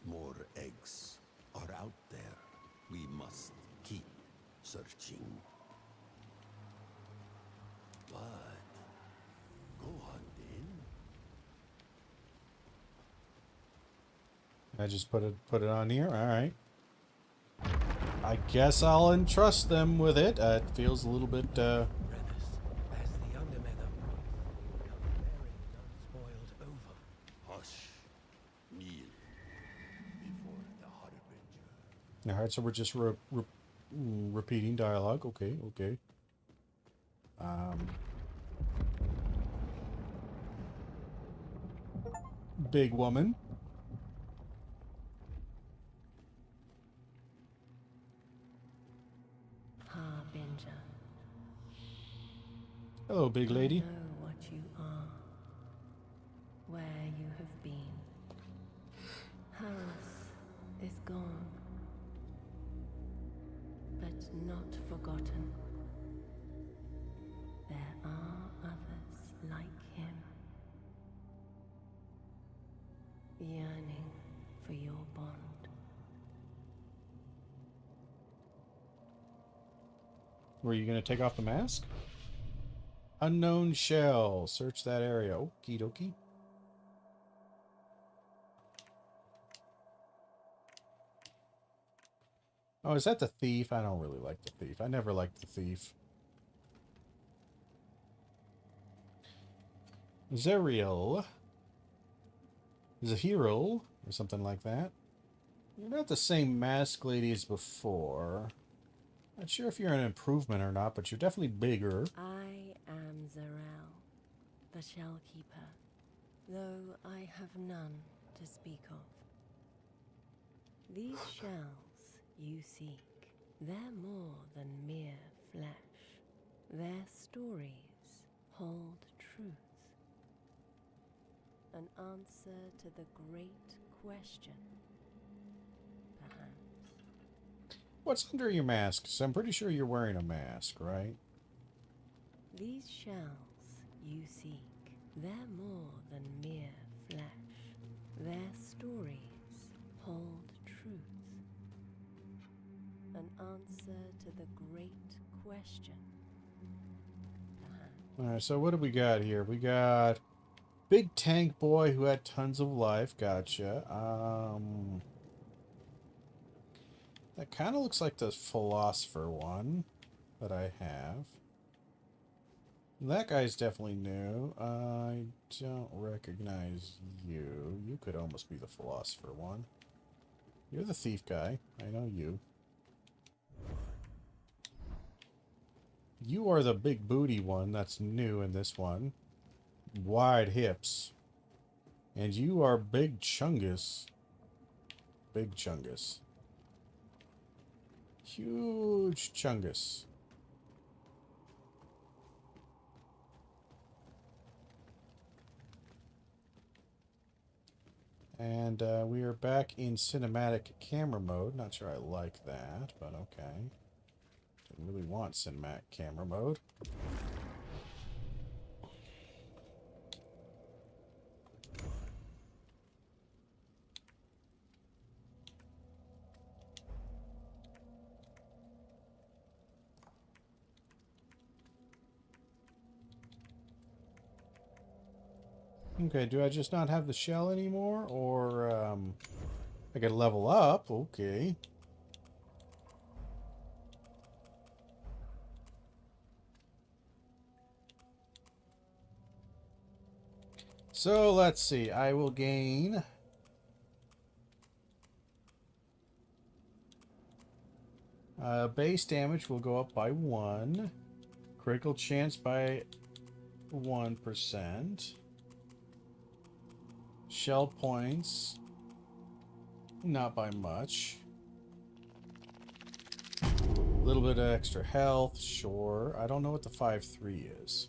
More eggs are out there. We must keep searching. But go hunting. I just put it on here. All right. I guess I'll entrust them with it. It feels a little bit. Brothers, there's the undermeadow. Come bearing unspoiled ovum. Hush. Kneel before the harbinger. All right, so we're just repeating dialogue. Okay, okay. Big woman. Harbinger. Hello, big lady. I know what you are, where you have been. Harris is gone, but not forgotten. There are others like him, yearning for your bond. Were you going to take off the mask? Unknown shell. Search that area. Okie dokie. Oh, is that the thief? I don't really like the thief. I never liked the thief. Zerial. Zahiril, or something like that. You're not the same mask lady as before. Not sure if you're an improvement or not, but you're definitely bigger. I am Zarel, the Shellkeeper, though I have none to speak of. These shells you seek, they're more than mere flesh. Their stories hold truth. An answer to the great question, perhaps. What's under your mask? 'Cause I'm pretty sure you're wearing a mask, right? These shells you seek, they're more than mere flesh. Their stories hold truth. An answer to the great question, perhaps. Alright, so what do we got here? We got big tank boy who had tons of life. Gotcha. That kind of looks like the philosopher one that I have. That guy's definitely new. I don't recognize you. You could almost be the philosopher one. You're the thief guy. I know you. You are the big booty one that's new in this one. Wide hips. And you are Big Chungus. Big Chungus. Huge Chungus. And we are back in cinematic camera mode. Not sure I like that, but okay. Didn't really want cinematic camera mode. Okay, do I just not have the shell anymore? Or, I gotta level up? Okay. So, let's see. I will gain... base damage will go up by 1. Critical chance by 1%. Shell points, not by much. A little bit of extra health, sure. I don't know what the 5-3 is.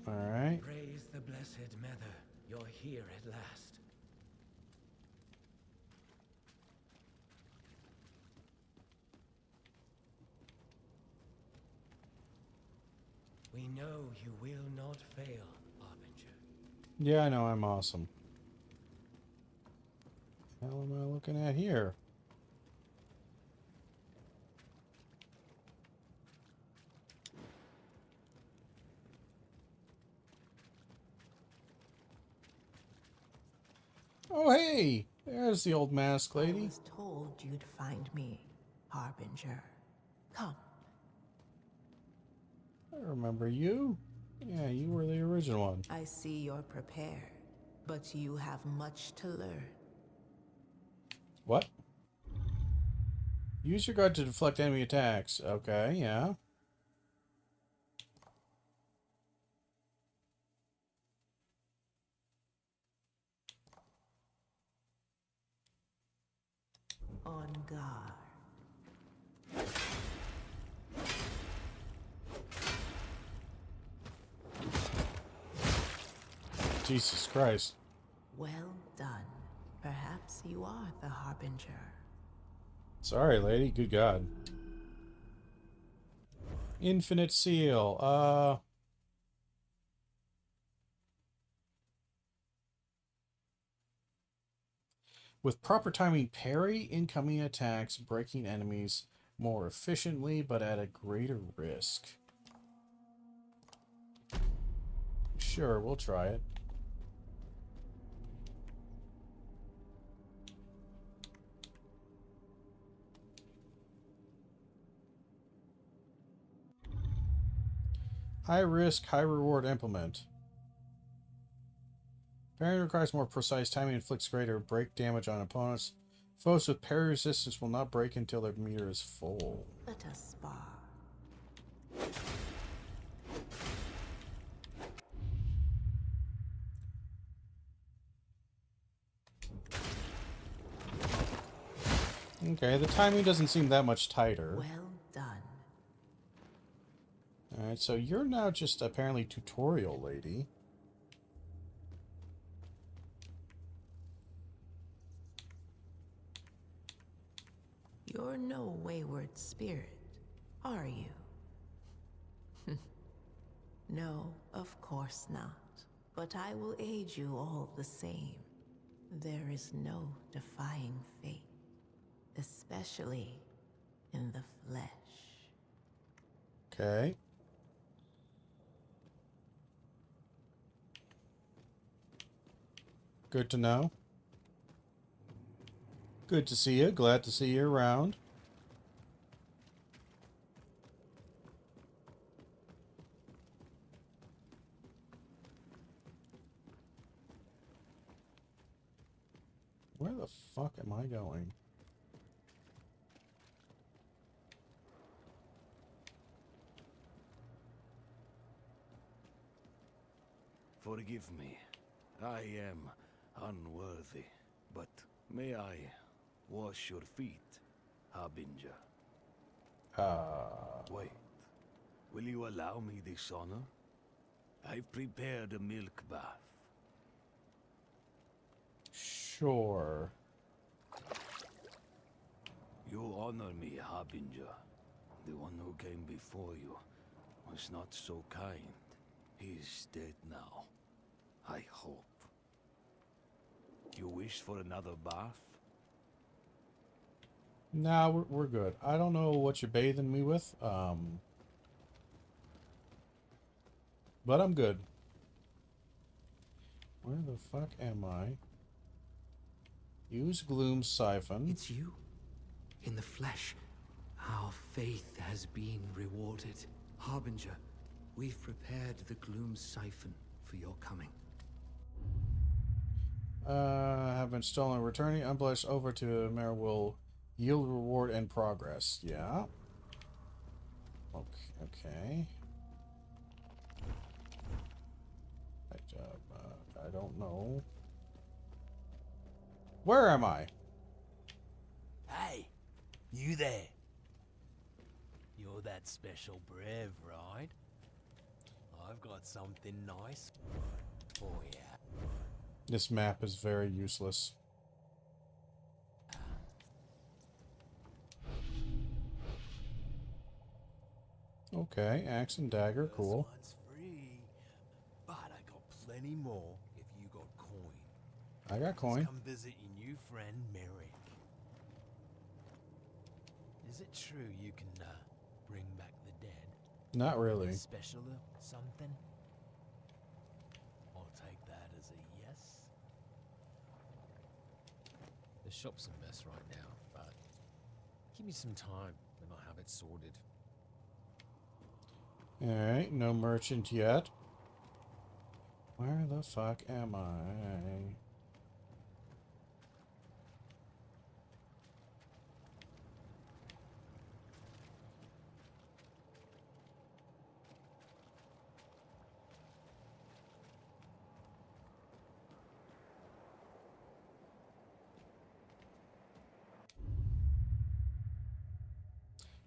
Alright. Praise the blessed Mother. You're here at last. We know you will not fail, Harbinger. Yeah, I know, I'm awesome. What the hell am I looking at here? Oh, hey! There's the old mask I lady. was told you'd find me, Harbinger. Come. I remember you. Yeah, you were the original one. I see you're prepared, but you have much to learn. What? Use your guard to deflect enemy attacks. Okay, yeah. On guard. Jesus Christ. Well done. Perhaps you are the Harbinger. Sorry, lady. Good God. Infinite Seal. With proper timing, parry incoming attacks, breaking enemies more efficiently, but at a greater risk. Sure, we'll try it. High risk, high reward implement. Parry requires more precise timing, inflicts greater break damage on opponents. Foes with parry resistance will not break until their meter is full. Let us spar. Okay, the timing doesn't seem that much tighter. Well done. Alright, so you're now just apparently tutorial lady. You're no wayward spirit, are you? No, of course not. But I will aid you all the same. There is no defying fate, especially in the flesh. Okay. Good to know. Good to see you. Glad to see you around. Where the fuck am I going? Forgive me. I am unworthy, but may I wash your feet, Harbinger? Wait. Will you allow me this honor? I've prepared a milk bath. Sure. You honor me, Harbinger. The one who came before you was not so kind. He's dead now. I hope. You wish for another bath? Nah, we're good. I don't know what you're bathing me with, but I'm good. Where the fuck am I? Use Gloom Siphon. It's you? In the flesh. Our faith has been rewarded. Harbinger, we've prepared the Gloom Siphon for your coming. Have been stolen. Returning unblessed over to Mare will yield reward and progress. Yeah. Okay. I don't know. Where am I? Hey, you there? You're that special Brev, right? I've got something nice for you. This map is very useless. Okay, axe and dagger, First cool. one's free, but I got plenty more if you got coin. I got coin. Just come visit your new friend Merrick. Is it true you can bring back the dead? Not really. Special or something? I'll take that as a yes. The shop's a mess right now, but give me some time and I'll have it sorted. Alright, no merchant yet. Where the fuck am I?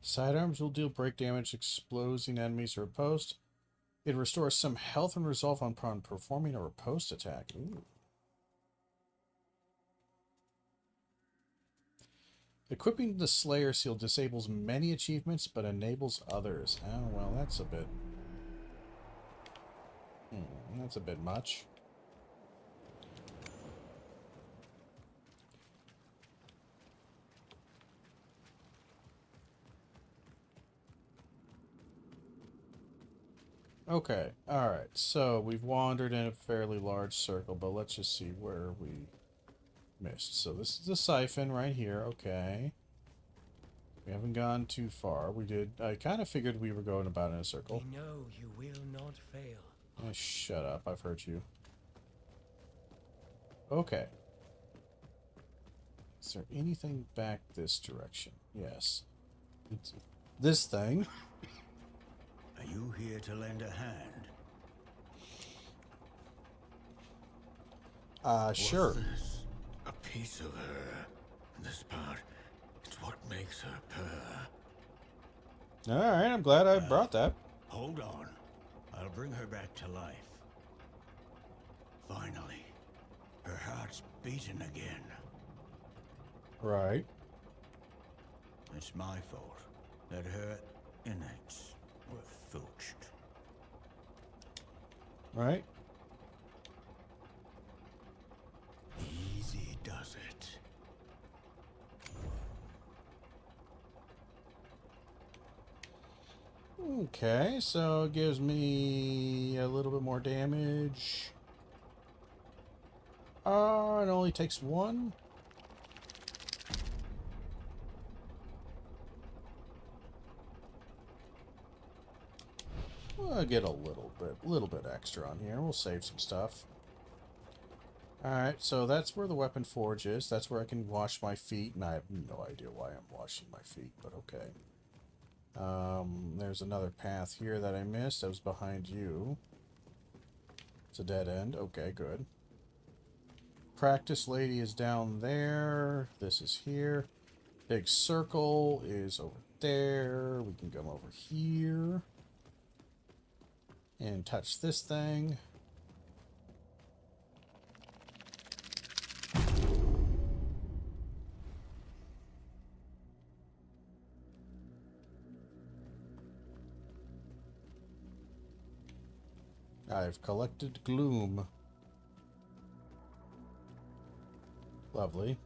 Sidearms will deal break damage exploding enemies or riposte. It restores some health and resolve upon performing a riposte attack. Ooh. Equipping the Slayer Seal disables many achievements but enables others. Oh, well, that's a bit... that's a bit much. Okay, alright, so we've wandered in a fairly large circle, but let's just see where we missed. So this is the siphon right here, okay. We haven't gone too far. I kind of figured we were going about in a circle. We know you will not fail. Oh, shut up, I've heard you. Okay. Is there anything back this direction? Yes. It's this thing. Are you here to lend a hand? Sure. What's this? A piece of her. This part, it's what makes her purr. Alright, I'm glad I brought that. Hold on. I'll bring her back to life. Finally. Her heart's beating again. Right. It's my fault that her innards were filched. Right. Easy does it. Okay, so it gives me a little bit more damage. It only takes one. I'll get a little bit extra on here. We'll save some stuff. Alright, so that's where the weapon forge is. That's where I can wash my feet, and I have no idea why I'm washing my feet, but okay. There's another path here that I missed. That was behind you. It's a dead end. Okay, good. Practice lady is down there. This is here. Big circle is over there. We can come over here and touch this thing. I've collected gloom. Lovely.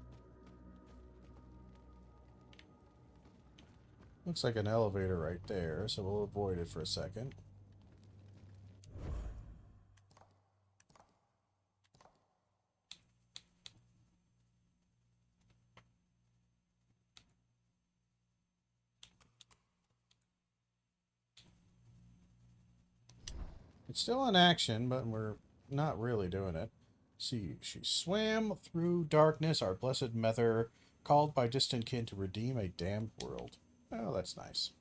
Looks like an elevator right there, so we'll avoid it for a second. It's still in action, but we're not really doing it. See, she swam through darkness, our blessed mother, called by distant kin to redeem a damned world. Oh, that's nice.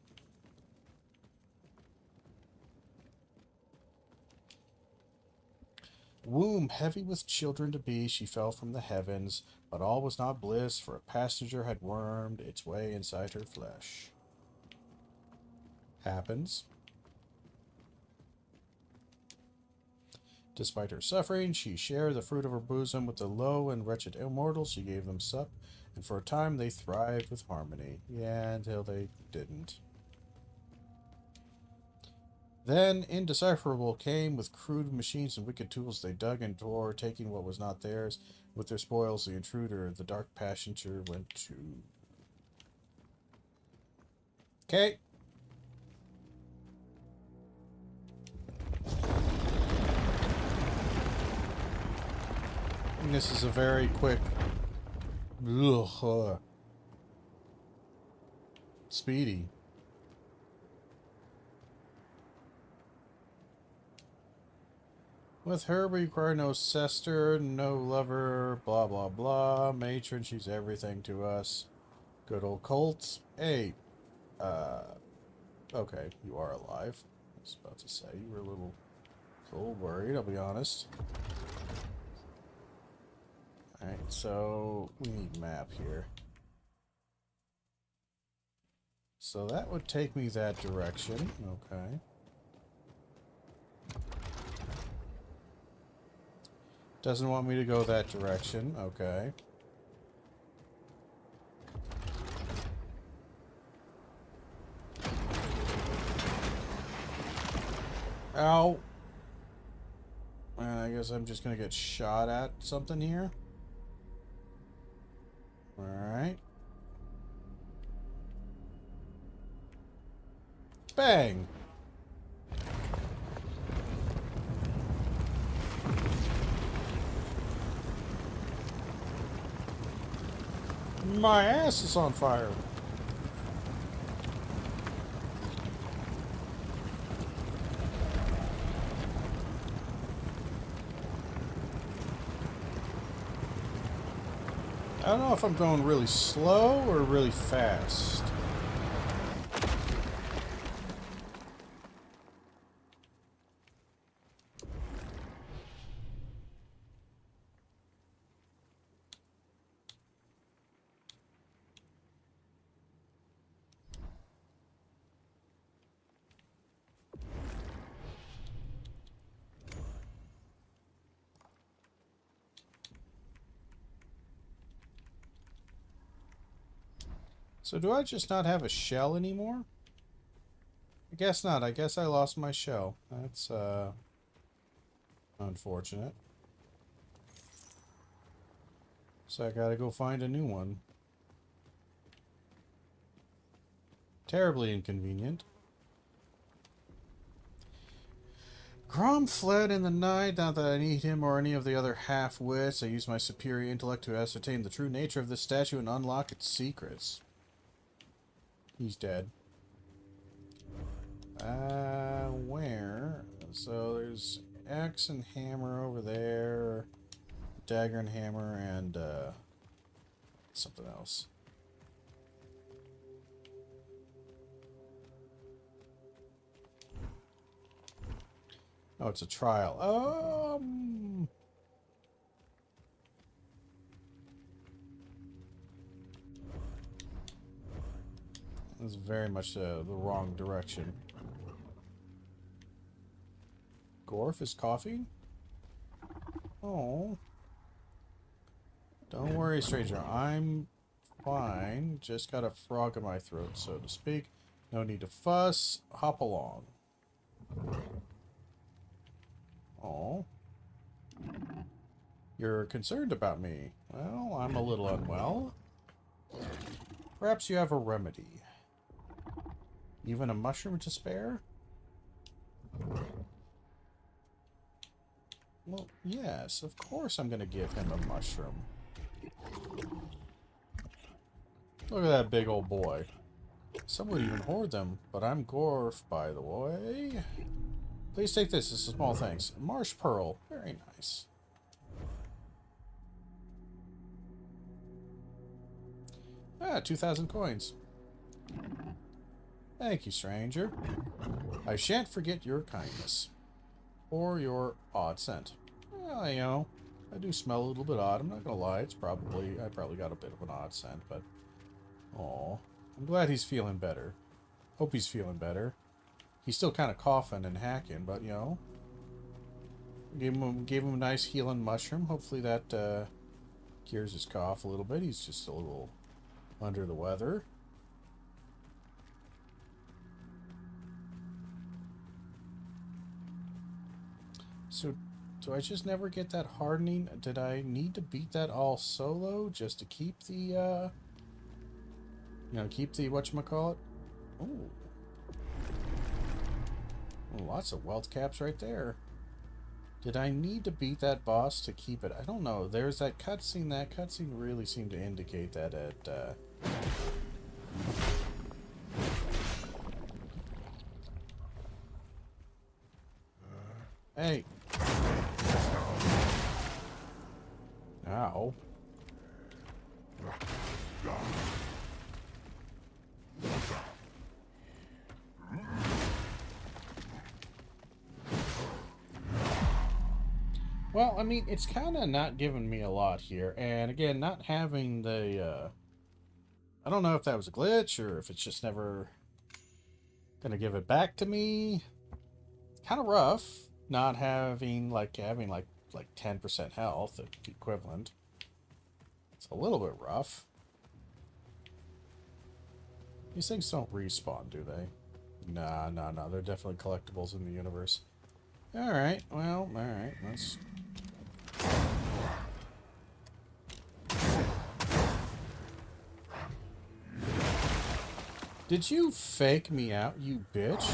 Womb heavy with children to be, she fell from the heavens, but all was not bliss, for a passenger had wormed its way inside her flesh. Happens. Despite her suffering, she shared the fruit of her bosom with the low and wretched immortals. She gave them sup, and for a time they thrived with harmony. Yeah, until they didn't. Then Indecipherable came with crude machines and wicked tools. They dug and tore, taking what was not theirs. With their spoils, the intruder, the dark passenger, went to... Okay. And this is a very quick... speedy. With her, we require no sister, no lover, blah blah blah. Matron, she's everything to us. Good old Colts. Hey, okay, you are alive. I was about to say, you were a little worried, I'll be honest. Alright, so we need map here. So that would take me that direction. Okay. Doesn't want me to go that direction. Okay. Ow. And I guess I'm just gonna get shot at something here. Alright. Bang! My ass is on fire. I don't know if I'm going really slow or really fast. So do I just not have a shell anymore? I guess not. I guess I lost my shell. That's, unfortunate. So I gotta go find a new one. Terribly inconvenient. Grom fled in the night. Not that I need him or any of the other half-wits. I use my superior intellect to ascertain the true nature of this statue and unlock its secrets. He's dead. Where? So there's axe and hammer over there. Dagger and hammer and, something else. Oh, it's a trial. This is very much the wrong direction. Gorf is coughing? Oh. Don't worry, stranger. I'm fine. Just got a frog in my throat, so to speak. No need to fuss. Hop along. Oh. You're concerned about me. Well, I'm a little unwell. Perhaps you have a remedy. Even a mushroom to spare? Well, yes, of course I'm going to give him a mushroom. Look at that big old boy. Some would even hoard them, but I'm Gorf, by the way. Please take this. It's a small thanks. Marsh pearl. Very nice. Ah, 2,000 coins. Thank you, stranger. I shan't forget your kindness. Or your odd scent. Well, you know, I do smell a little bit odd. I'm not gonna lie. I probably got a bit of an odd scent, but... Aw. I'm glad he's feeling better. Hope he's feeling better. He's still kind of coughing and hacking, but, you know... Gave him a nice healing mushroom. Hopefully that, cures his cough a little bit. He's just a little under the weather. So, do I just never get that hardening? Did I need to beat that all solo just to keep the, you know, keep the whatchamacallit? Ooh. Oh, lots of wealth caps right there. Did I need to beat that boss to keep it? I don't know. There's that cutscene. That cutscene really seemed to indicate that it, Hey. Ow. Well, I mean, it's kind of not giving me a lot here. And again, not having the, I don't know if that was a glitch or if it's just never gonna give it back to me. Kind of rough not having like 10% health equivalent. It's a little bit rough. These things don't respawn, do they? Nah, they're definitely collectibles in the universe. Alright, well, alright, let's... Did you fake me out, you bitch?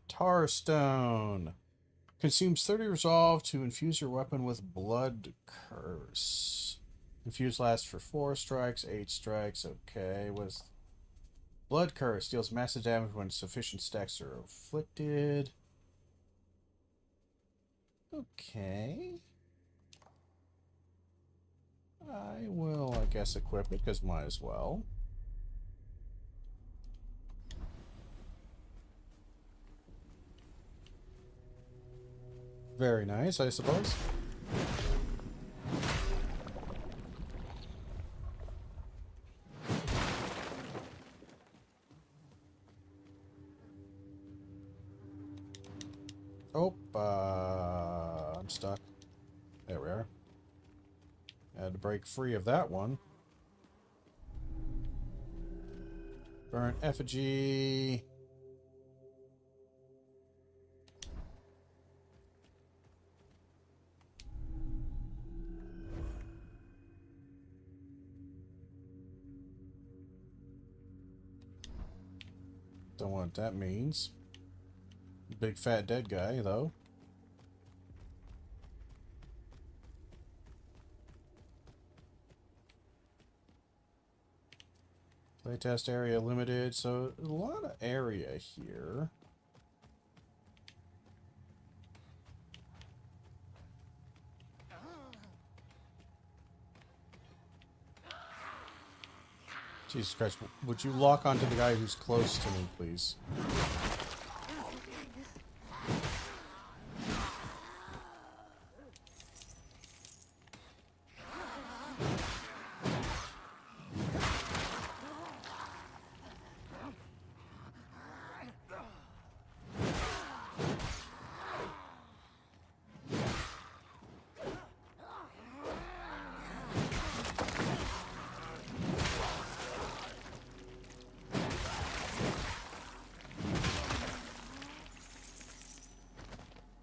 Tar Stone. Consumes 30 resolve to infuse your weapon with Blood Curse. Infuse lasts for 4 strikes, 8 strikes. Okay, with Blood Curse deals massive damage when sufficient stacks are afflicted. Okay. I will, I guess, equip it, because might as well. Very nice, I suppose. Oh, I'm stuck. There we are. Had to break free of that one. Burn effigy. Don't know what that means. Big fat dead guy, though. Playtest area limited, so a lot of area here. Jesus Christ, would you lock onto the guy who's close to me, please?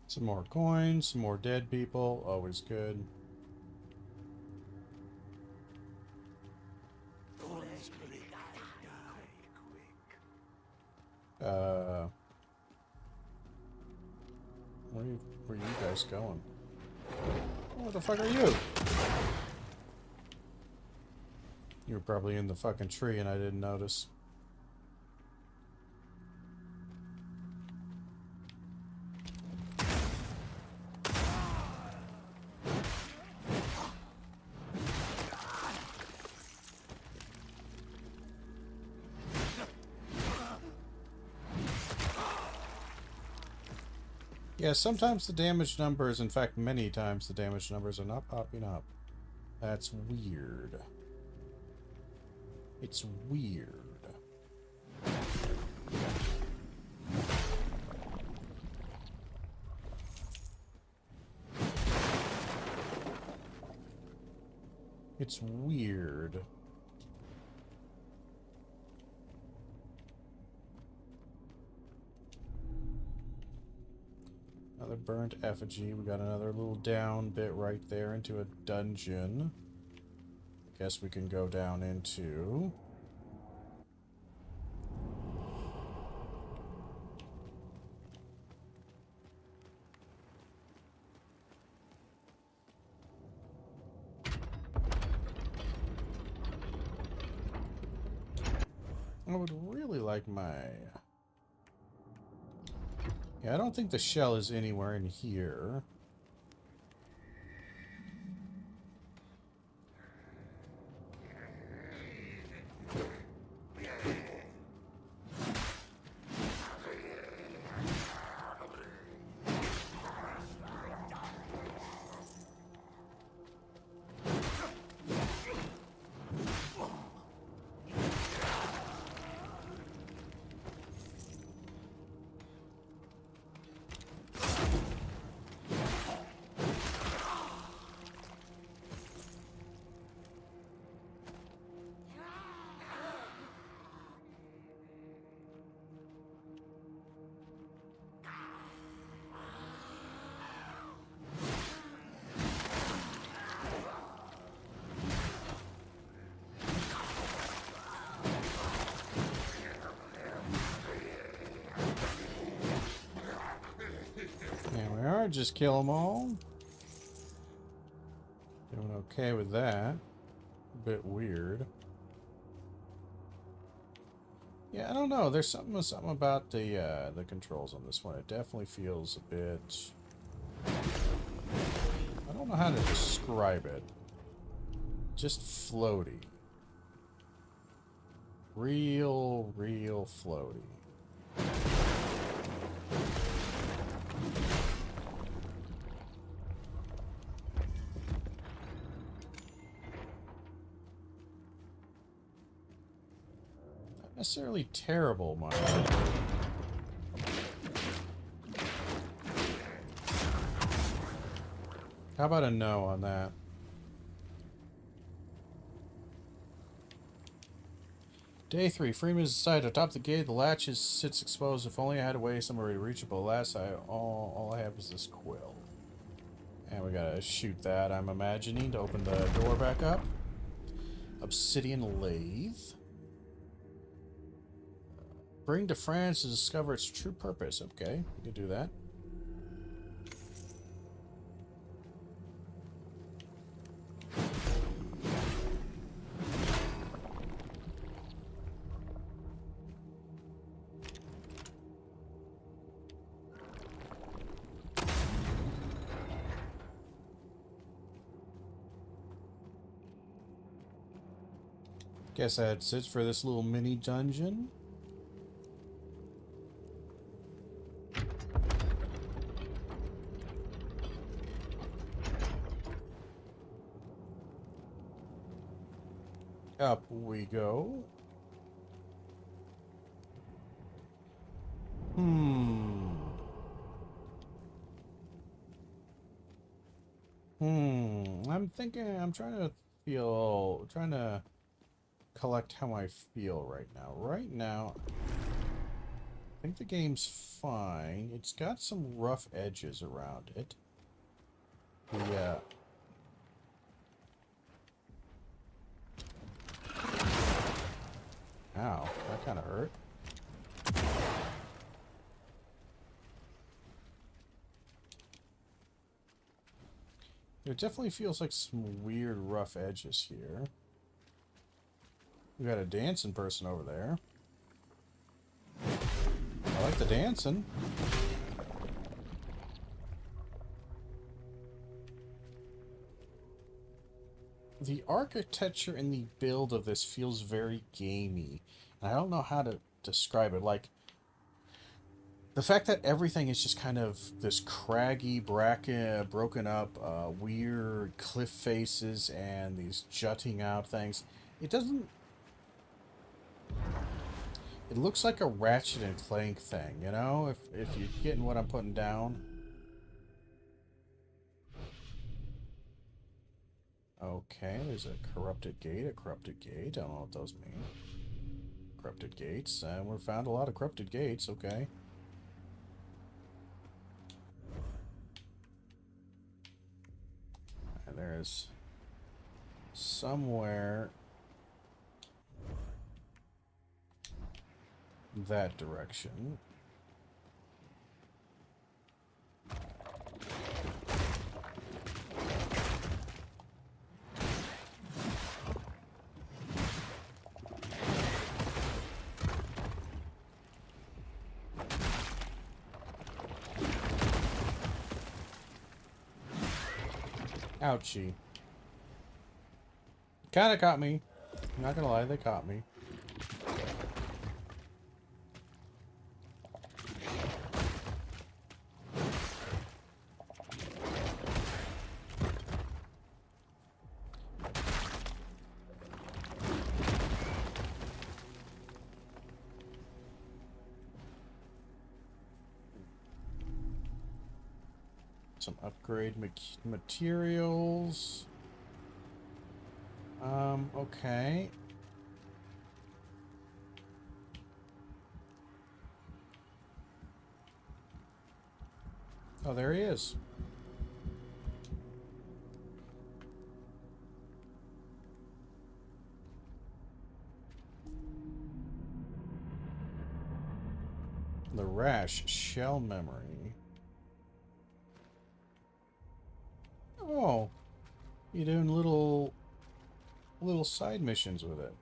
Some more coins, some more dead people, always good. Where are you guys going? What the fuck are you? You were probably in the fucking tree and I didn't notice. Yeah, sometimes the damage numbers, in fact many times the damage numbers are not popping up. That's weird. It's weird. It's weird. Another burnt effigy. We got another little down bit right there into a dungeon. I guess we can go down into... I would really like my... Yeah, I don't think the shell is anywhere in here. Just kill them all. Doing okay with that. A bit weird. Yeah, I don't know. There's something about the controls on this one. It definitely feels a bit... I don't know how to describe it. Just floaty. Real floaty. Necessarily terrible, Mark. How about a no on that? Day 3. Freeman is inside. Atop the gate, the latch sits exposed. If only I had a way somewhere to reach it, but alas, all I have is this quill. And we gotta shoot that, I'm imagining, to open the door back up. Obsidian lathe. Bring to France to discover its true purpose. Okay, we can do that. Guess that's it for this little mini dungeon. Up we go. I'm trying to collect how I feel right now. Right now, I think the game's fine. It's got some rough edges around it. Ow, that kind of hurt. It definitely feels like some weird rough edges here. We got a dancing person over there. I like the dancing. The architecture and the build of this feels very gamey. And I don't know how to describe it. Like, the fact that everything is just kind of this craggy, broken up, weird cliff faces and these jutting out things. It doesn't... It looks like a Ratchet and Clank thing, you know? If you're getting what I'm putting down. Okay, there's a corrupted gate, I don't know what those mean. Corrupted gates, and we've found a lot of corrupted gates, okay. And there's somewhere that direction. Ouchie. Kinda caught me. I'm not gonna lie, they caught me. Some upgrade materials. Okay. Oh, there he is. The Rash shell memory. Oh, you're doing little side missions with it.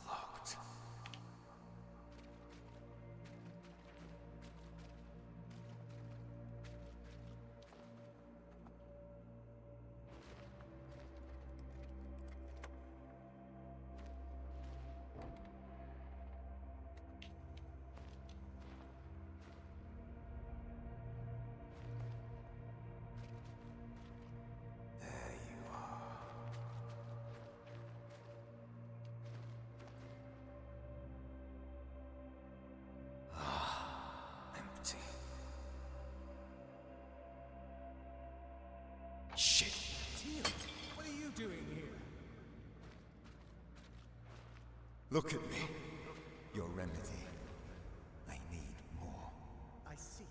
Locked. Empty. Shit. Teal, what are you doing here? Look at me. Your remedy. I need more. I see.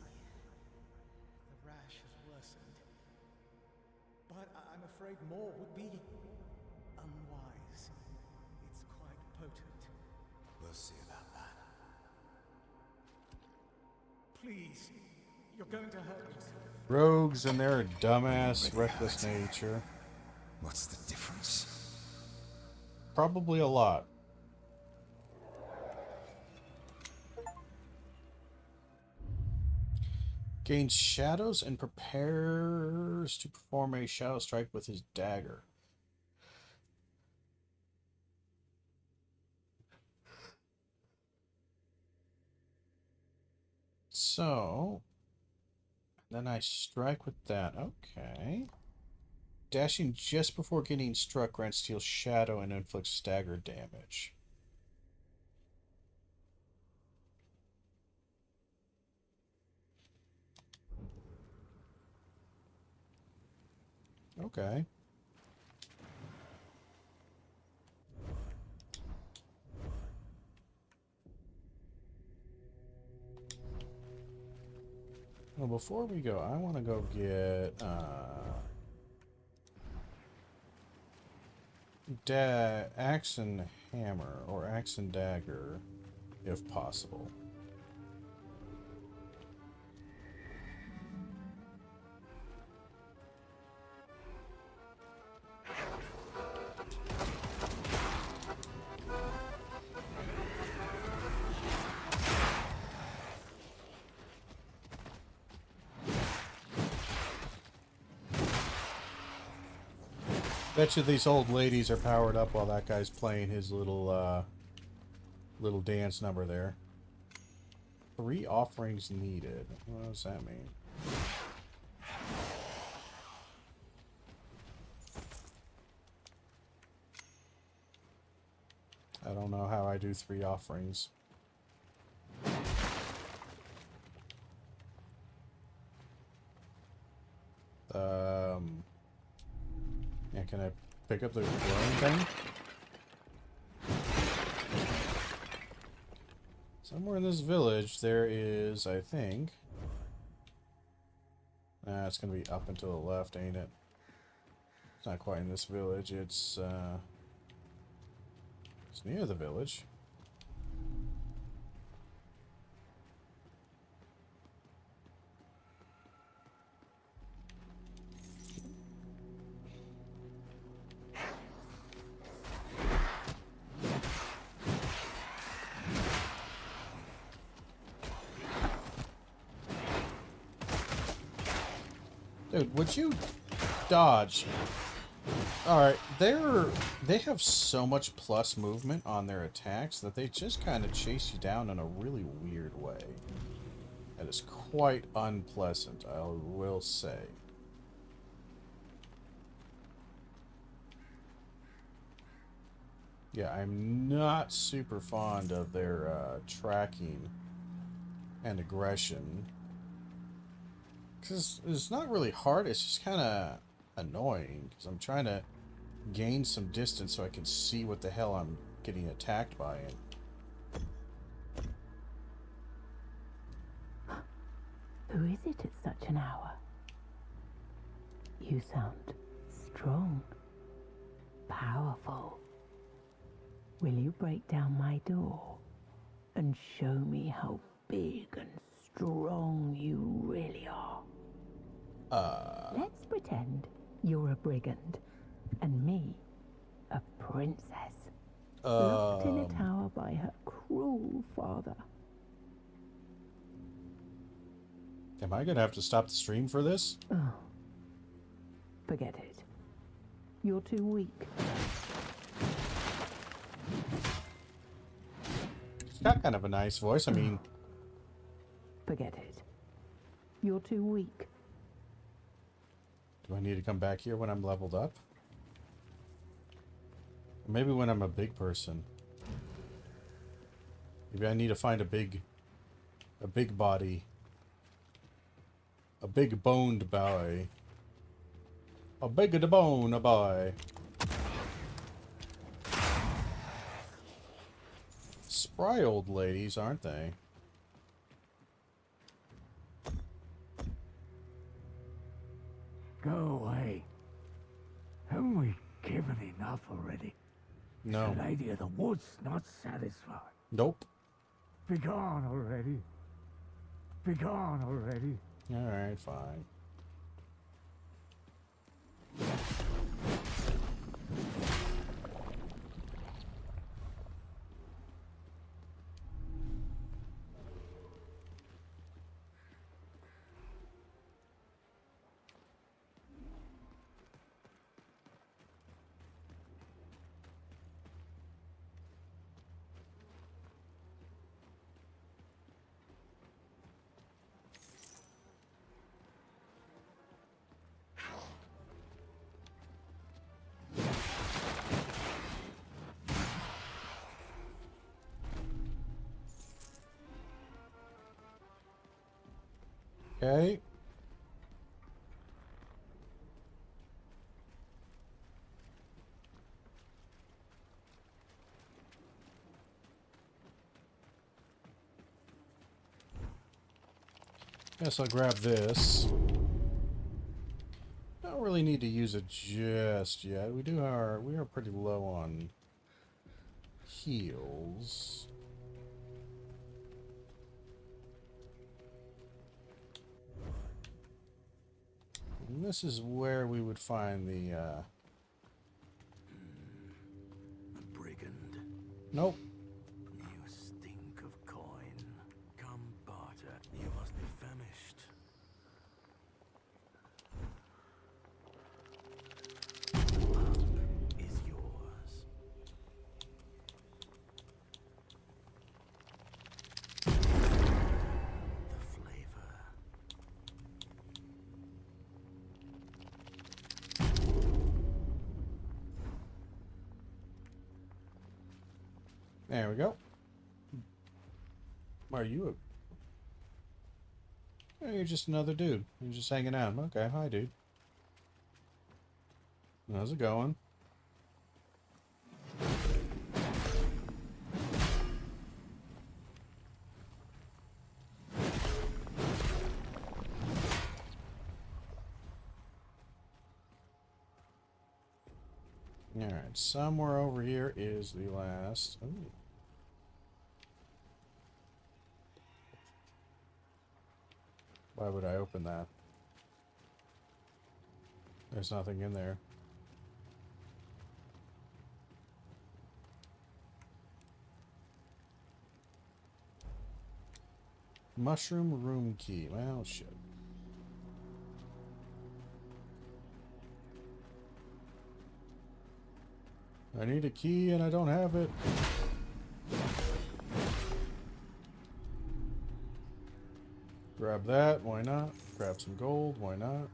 The rash has worsened. But I'm afraid more would be unwise. It's quite potent. We'll see about that. Please, you're going to hurt yourself. Rogues and their dumbass, reckless nature. What's the difference? Probably a lot. Gains shadows and prepares to perform a shadow strike with his dagger. So, then I strike with that. Okay. Dashing just before getting struck grants Teal shadow and inflicts stagger damage. Okay. Well, before we go, I want to go get axe and hammer, or axe and dagger, if possible. Bet you these old ladies are powered up while that guy's playing his little dance number there. 3 offerings needed. What does that mean? I don't know how I do 3 offerings. Yeah, can I pick up the glowing thing? Somewhere in this village there is, I think... Nah, it's gonna be up and to the left, ain't it? It's not quite in this village, it's near the village. Dude, would you dodge? Alright, they have so much plus movement on their attacks that they just kind of chase you down in a really weird way. That is quite unpleasant, I will say. Yeah, I'm not super fond of their tracking and aggression. Because it's not really hard, it's just kind of annoying. Because I'm trying to gain some distance so I can see what the hell I'm getting attacked by. Who is it at such an hour? You sound strong, powerful. Will you break down my door and show me how big and strong you really are? Let's pretend you're a brigand and me a princess, locked in a tower by her cruel father. Am I gonna have to stop the stream for this? Oh, forget it. You're too weak. She's got kind of a nice voice, I mean... Forget it. You're too weak. Do I need to come back here when I'm leveled up? Or maybe when I'm a big person. Maybe I need to find a big body. A big boned boy. A big的 bone boy. Spry old ladies, aren't they? Go away. Haven't we given enough already? No. The lady of the woods not satisfied. Nope. Be gone already. Be gone already. Alright, fine. Okay. Guess I'll grab this. Don't really need to use it just yet. We are pretty low on heals. And this is where we would find the A brigand. Nope. You stink of coin. Come barter. You must be famished. There we go. Are you a... Oh, you're just another dude. You're just hanging out. Okay, hi, dude. How's it going? Alright, somewhere over here is the last... Ooh. Why would I open that? There's nothing in there. Mushroom room key. Well, shit. I need a key and I don't have it. Grab that, why not? Grab some gold, why not?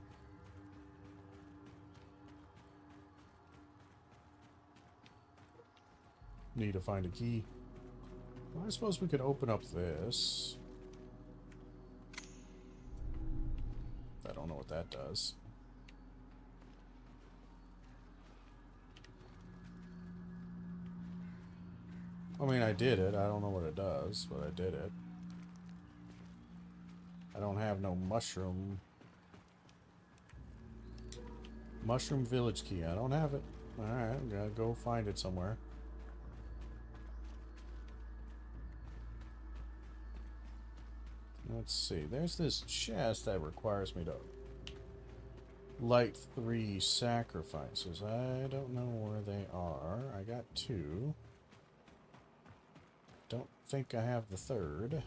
Need to find a key. Well, I suppose we could open up this. I don't know what that does. I mean, I did it. I don't know what it does, but I did it. I don't have no mushroom. Mushroom village key. I don't have it. Alright, I'm gonna go find it somewhere. Let's see. There's this chest that requires me to light 3 sacrifices. I don't know where they are. I got 2. Don't think I have the 3rd.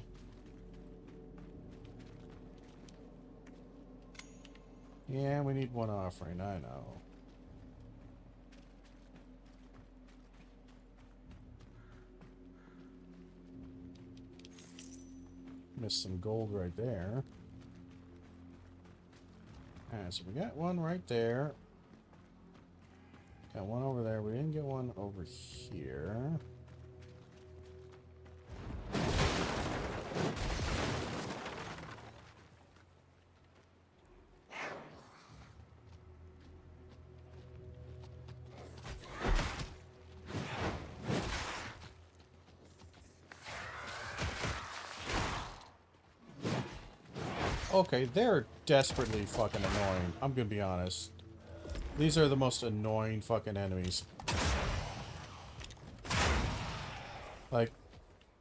Yeah, we need 1 offering, I know. Missed some gold right there. Alright, so we got 1 right there. Got 1 over there. We didn't get 1 over here. Okay, they're desperately fucking annoying. I'm gonna be honest. These are the most annoying fucking enemies. Like,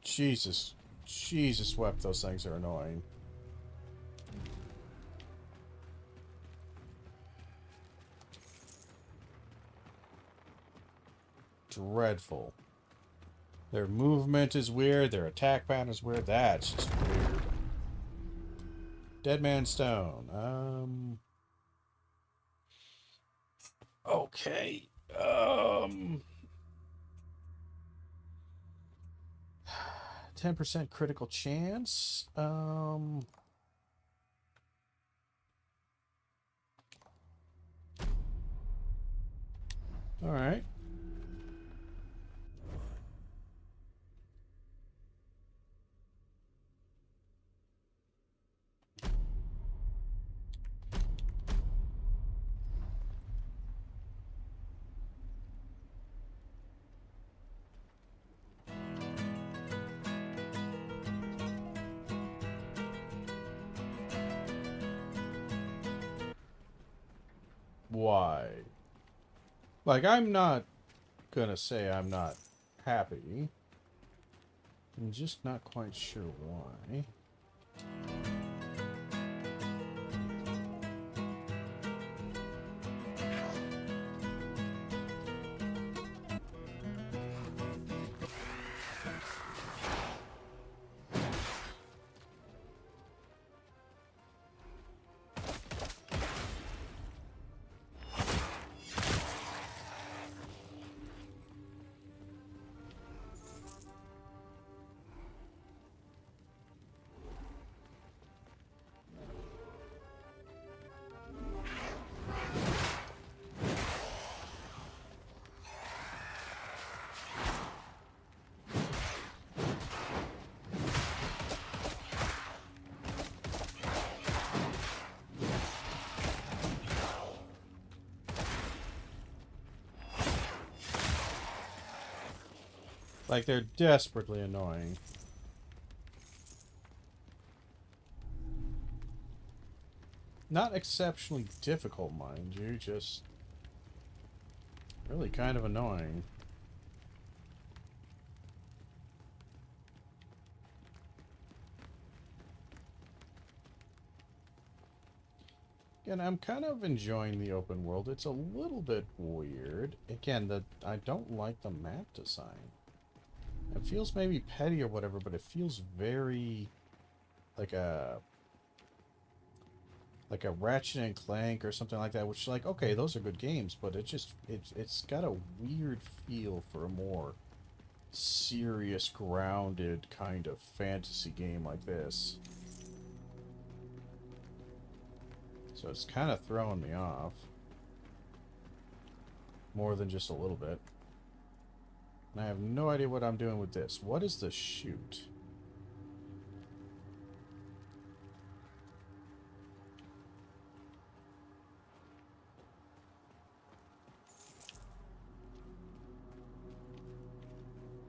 Jesus. Jesus wept, those things are annoying. Dreadful. Their movement is weird, their attack pattern is weird. That's just weird. Dead Man Stone. Okay. 10% critical chance. All right. Why? Like, I'm not gonna say I'm not happy. I'm just not quite sure why. Like, they're desperately annoying. Not exceptionally difficult, mind you, just really kind of annoying. And I'm kind of enjoying the open world. It's a little bit weird. Again, I don't like the map design. It feels maybe petty or whatever, but it feels very like a Ratchet and Clank or something like that, which, like, okay, those are good games, but it's got a weird feel for a more serious, grounded kind of fantasy game like this. So it's kind of throwing me off. More than just a little bit. And I have no idea what I'm doing with this. What is the shoot?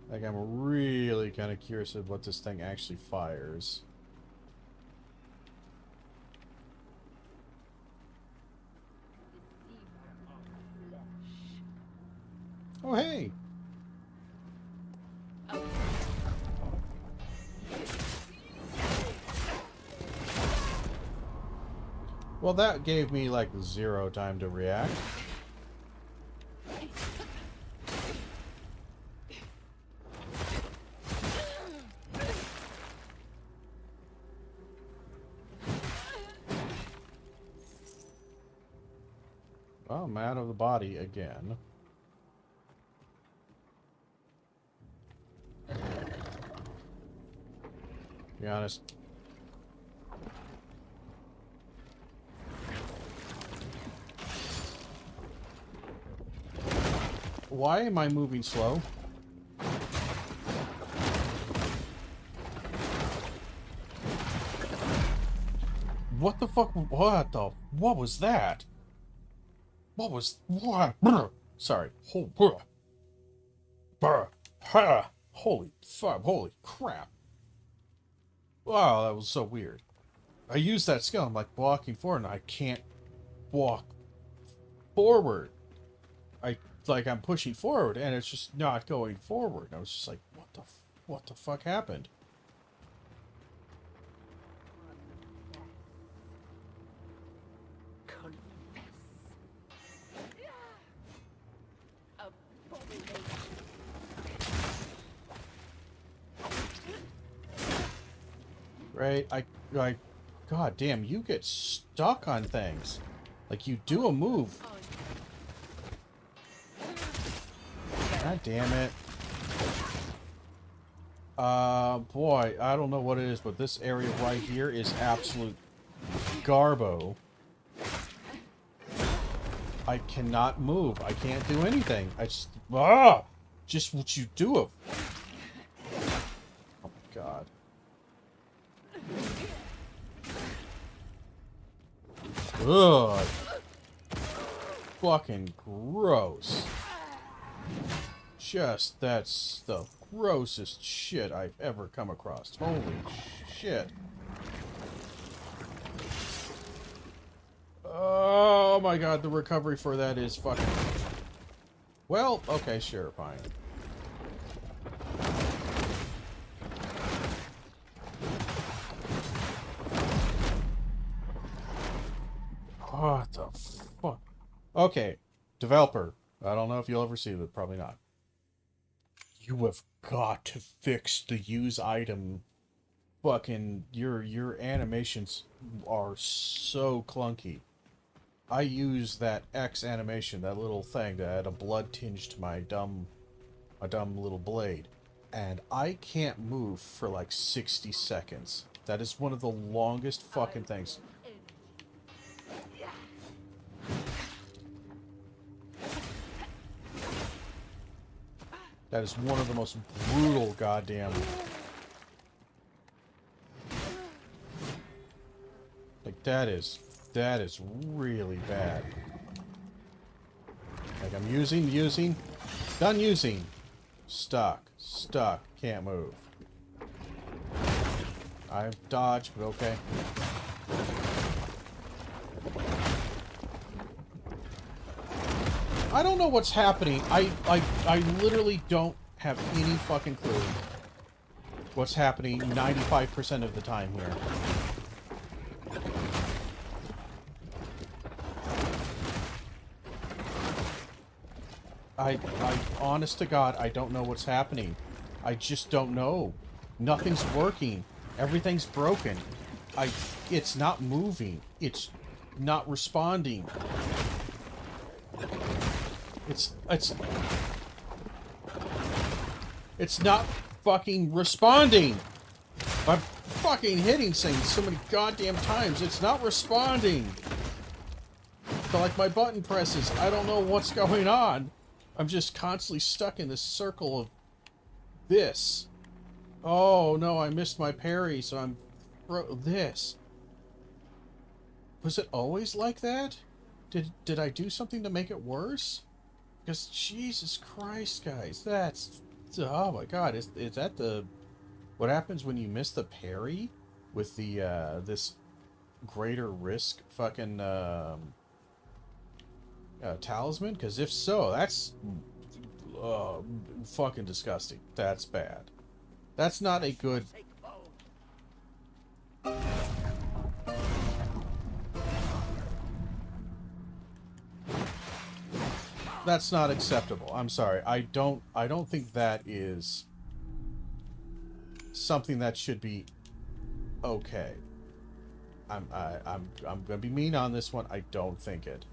Like, I'm really kind of curious of what this thing actually fires. Oh, hey! Well, that gave me, like, 0 time to react. Well, I'm out of the body again. Be honest. Why am I moving slow? What the fuck? What was that? What was... What? Sorry. Holy fuck. Holy crap. Wow, that was so weird. I used that skill. I'm like walking forward and I can't walk forward. I'm pushing forward and it's just not going forward. I was just like, what the fuck happened? Right? God damn, you get stuck on things. Like, you do a move. God damn it. Boy, I don't know what it is, but this area right here is absolute garbo. I cannot move. I can't do anything. Just what you do. Oh my god. Ugh. Fucking gross. Just, that's the grossest shit I've ever come across. Holy shit. Oh my god, the recovery for that is fucking... Well, okay, sure, fine. What the fuck? Okay, developer. I don't know if you'll ever see it, probably not. You have got to fix the use item. Fucking, your animations are so clunky. I use that X animation, that little thing that had a blood tinge to my dumb little blade. And I can't move for like 60 seconds. That is one of the longest fucking things. That is one of the most brutal goddamn... Like, that is really bad. Like, I'm using, done using. Stuck. Stuck. Can't move. I've dodged, but okay. I don't know what's happening. I literally don't have any fucking clue what's happening 95% of the time here. I honest to God, I don't know what's happening. I just don't know. Nothing's working. Everything's broken. It's not moving. It's not responding. It's not fucking responding. I'm fucking hitting things so many goddamn times. It's not responding. So like my button presses, I don't know what's going on. I'm just constantly stuck in this circle of this. Oh no, I missed my parry, so I'm this. Was it always like that? Did I do something to make it worse? Because Jesus Christ, guys, that's, oh my God, is that the, what happens when you miss the parry with the this greater risk fucking talisman? Because if so, that's fucking disgusting. That's bad. That's not a good. That's not acceptable. I'm sorry. I don't think that is something that should be okay. I'm gonna be mean on this one. I don't think it.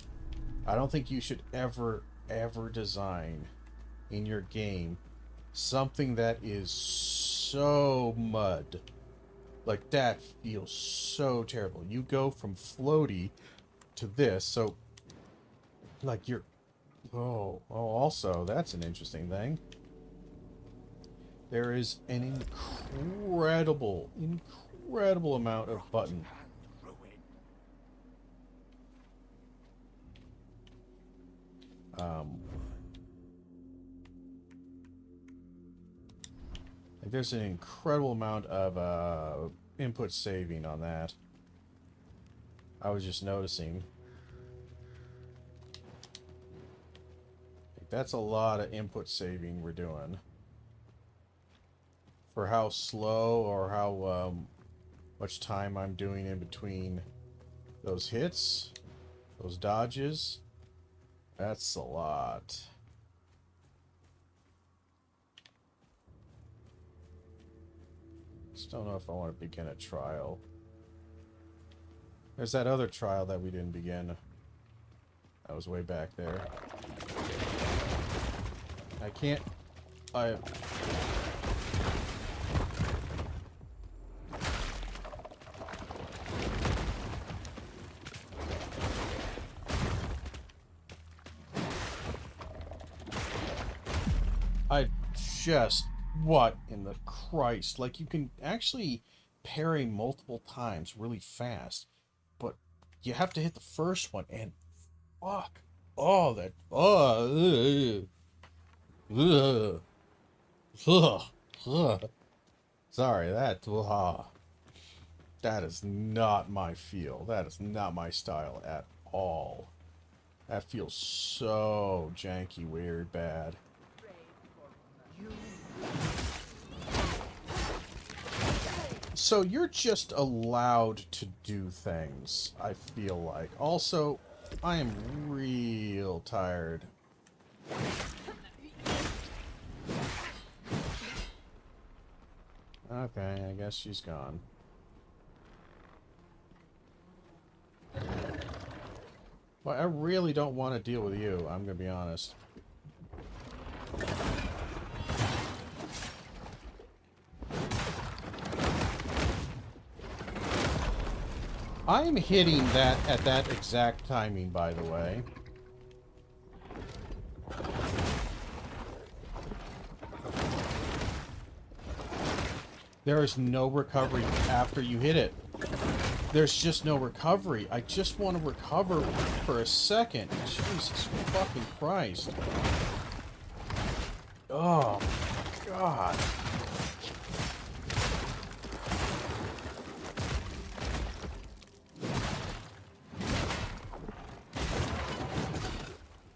I don't think you should ever design in your game something that is so mud. Like, that feels so terrible. You go from floaty to this, so like you're also, that's an interesting thing. There is an incredible amount of button. Like there's an incredible amount of input saving on that. I was just noticing. That's a lot of input saving we're doing. For how slow or how much time I'm doing in between those hits, those dodges. That's a lot. Just don't know if I want to begin a trial. There's that other trial that we didn't begin. That was way back there. I can't... just... What in the Christ? Like, you can actually parry multiple times really fast, but you have to hit the first one, and fuck. Oh, that... Sorry, that is not my feel. That is not my style at all. That feels so janky, weird, bad. So you're just allowed to do things, I feel like. Also, I am real tired. Okay, I guess she's gone. Well, I really don't want to deal with you, I'm gonna be honest. I'm hitting that at that exact timing, by the way. There is no recovery after you hit it. There's just no recovery. I just want to recover for a second. Jesus fucking Christ. Oh, God.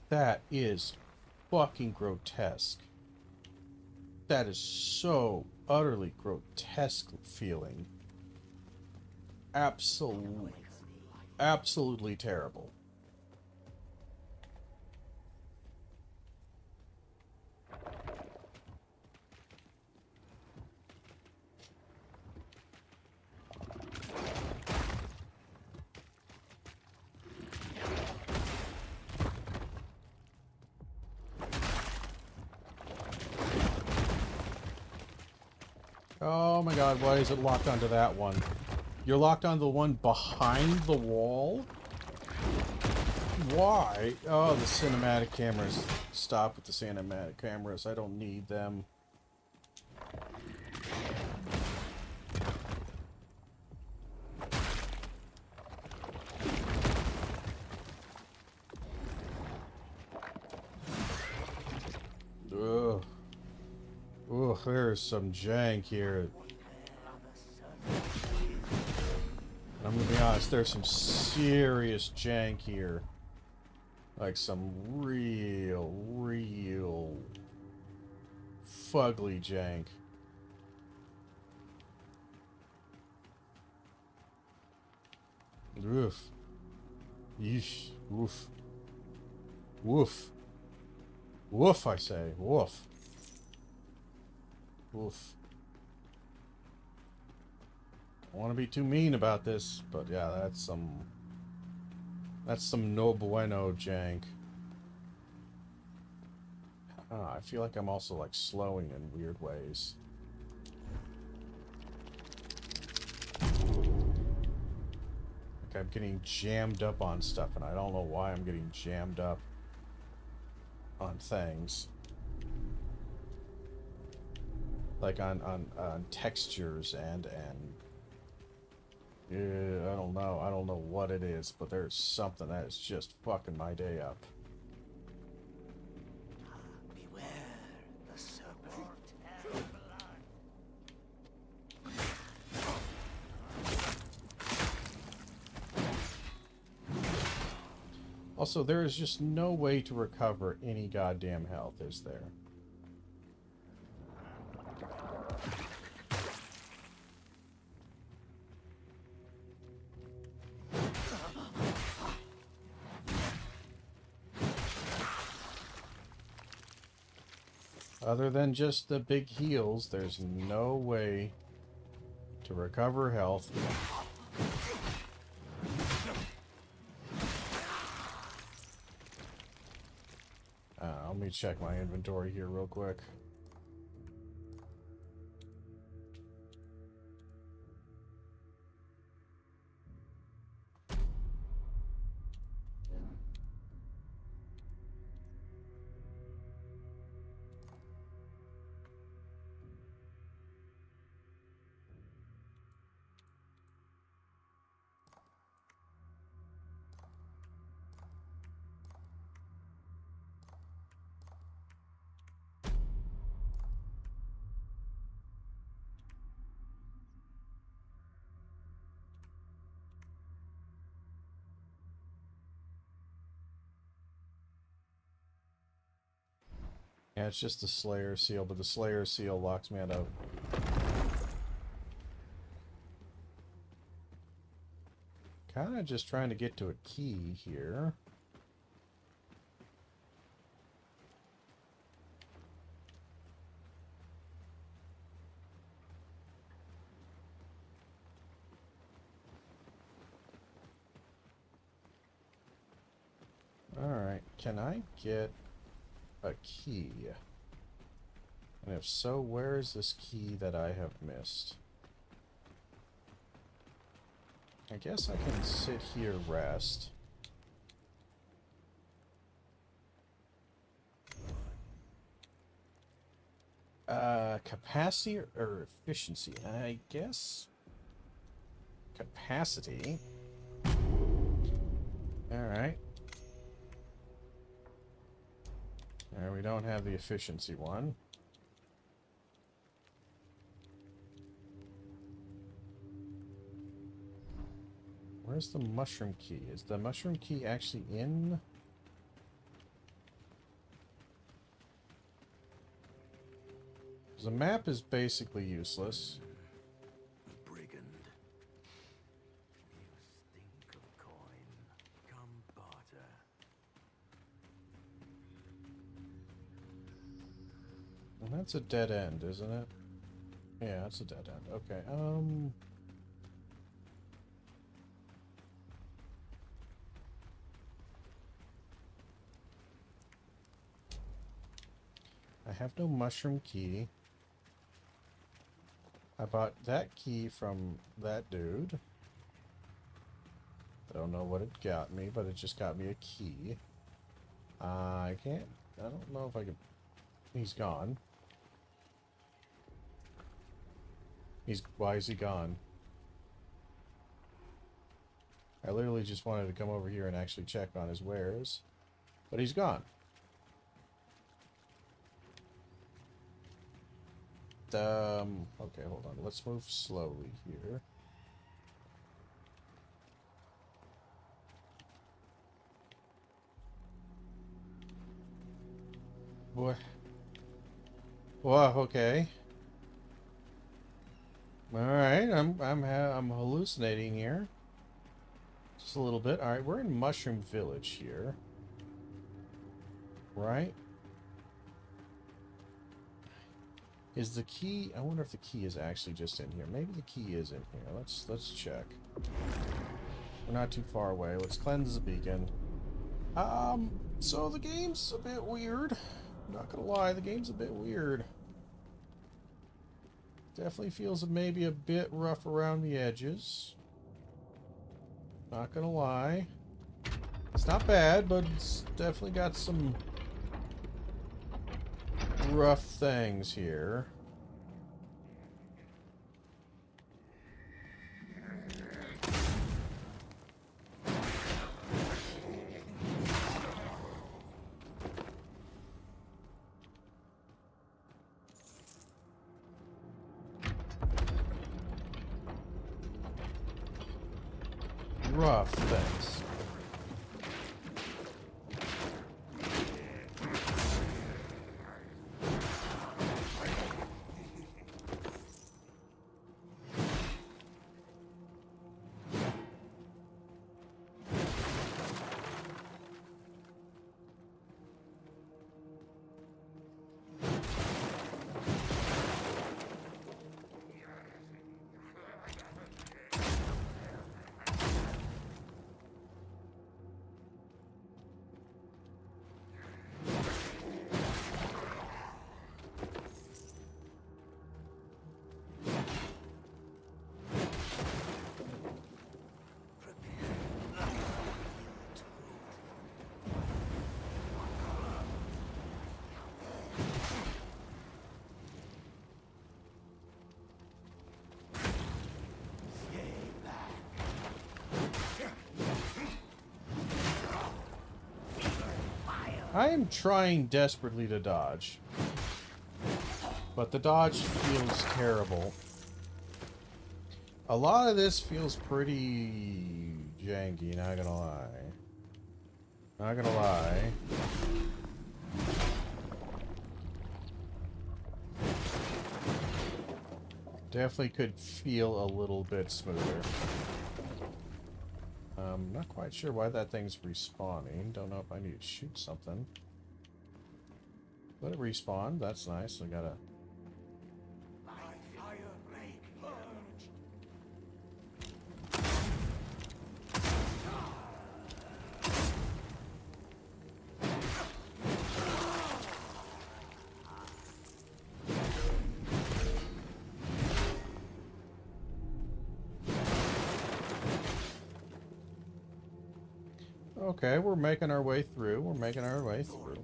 That is fucking grotesque. That is so utterly grotesque feeling. Absolutely terrible. Oh my god, why is it locked onto that one? You're locked onto the one behind the wall? Why? Oh, the cinematic cameras. Stop with the cinematic cameras. I don't need them. Ugh. Ugh, there's some jank here. I'm gonna be honest, there's some serious jank here. Like some real fugly jank. Oof. Yeesh. Woof. Woof. Woof, I say. Woof. Woof. I want to be too mean about this, but yeah, that's some no bueno jank. I feel like I'm also like slowing in weird ways. Like I'm getting jammed up on stuff, and I don't know why I'm getting jammed up on things. Like on textures and yeah, I don't know what it is, but there's something that is just fucking my day up. Beware the serpent. Also, there is just no way to recover any goddamn health, is there? Other than just the big heals, there's no way to recover health. Let me check my inventory here real quick. Yeah, it's just the Slayer seal, but the Slayer seal locks me out of... Kinda just trying to get to a key here. Alright, can I get a key? And if so, where is this key that I have missed? I guess I can sit here, rest. Capacity or efficiency? I guess capacity. Alright. We don't have the efficiency one. Where's the mushroom key? Is the mushroom key actually in? The map is basically useless. Brigand. You stink of coin. Come barter. And that's a dead end, isn't it? Yeah, that's a dead end. Okay, I have no mushroom key. I bought that key from that dude. I don't know what it got me, but it just got me a key. I don't know if I can... He's gone. Why is he gone? I literally just wanted to come over here and actually check on his wares. But he's gone. Okay, hold on. Let's move slowly here. Boy. Whoa, okay. Alright, I'm hallucinating here. Just a little bit. Alright, we're in Mushroom Village here. Right? Is the key... I wonder if the key is actually just in here. Maybe the key is in here. Let's check. We're not too far away. Let's cleanse the beacon. So the game's a bit weird. I'm not gonna lie, the game's a bit weird. Definitely feels maybe a bit rough around the edges. Not gonna lie. It's not bad, but it's definitely got some rough things here. Rough things. I am trying desperately to dodge, but the dodge feels terrible. A lot of this feels pretty janky, not gonna lie. Not gonna lie. Definitely could feel a little bit smoother. Not quite sure why that thing's respawning. Don't know if I need to shoot something. Let it respawn. That's nice. I gotta... Okay, we're making our way through. We're making our way through.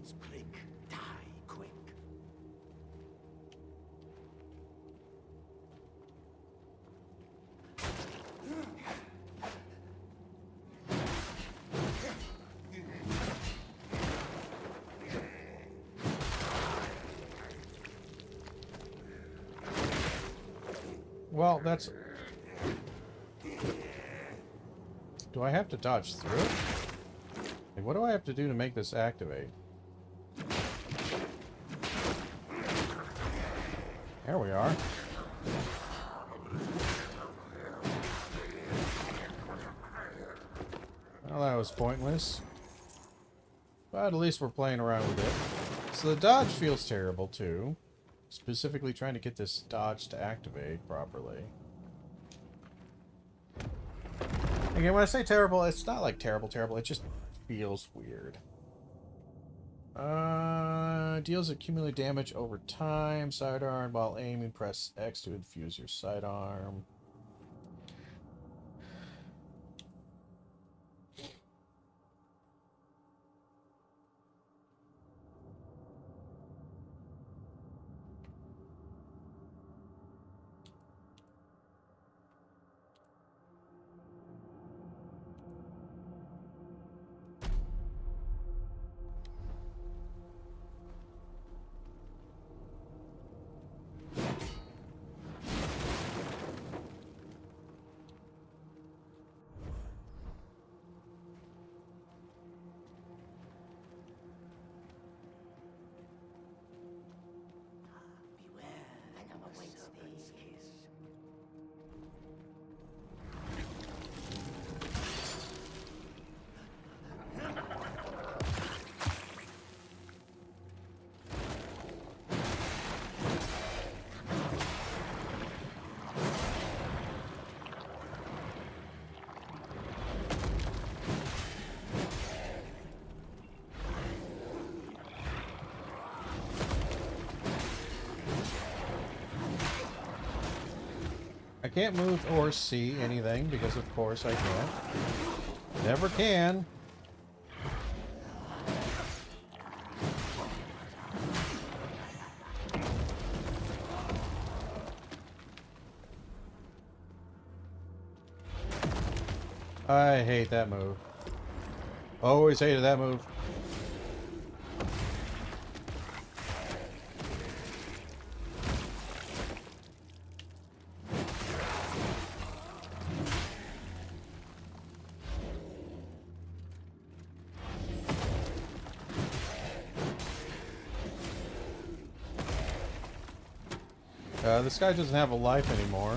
Well, that's... do I have to dodge through it? Like, what do I have to do to make this activate? There we are. Well, that was pointless. But at least we're playing around with it. So the dodge feels terrible, too. Specifically trying to get this dodge to activate properly. Again, when I say terrible, it's not like terrible. It just feels weird. Deals accumulate damage over time. Sidearm while aiming. Press X to infuse your sidearm. I can't move or see anything because of course I can't. Never can. I hate that move. Always hated that move. This guy doesn't have a life anymore.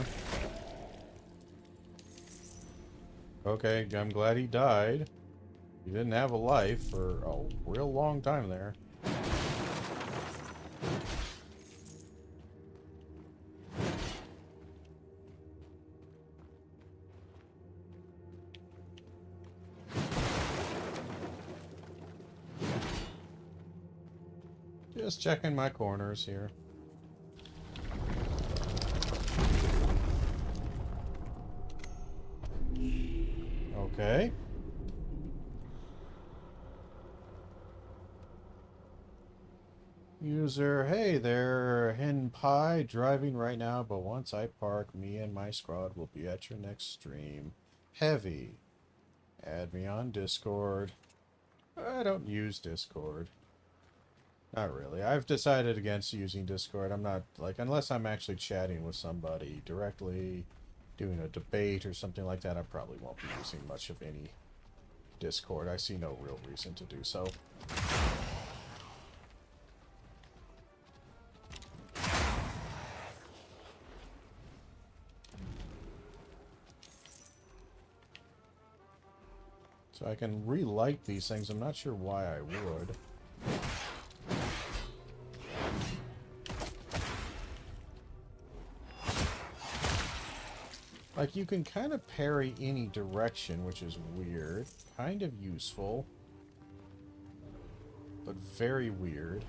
Okay, I'm glad he died. He didn't have a life for a real long time there. Just checking my corners here. Okay. User, hey there, Hen Pie, driving right now, but once I park, me and my squad will be at your next stream. Heavy. Add me on Discord. I don't use Discord. Not really. I've decided against using Discord. I'm not, like, unless I'm actually chatting with somebody directly, doing a debate or something like that, I probably won't be using much of any Discord. I see no real reason to do so. So I can relight these things. I'm not sure why I would. Like, you can kind of parry any direction, which is weird. Kind of useful. But very weird.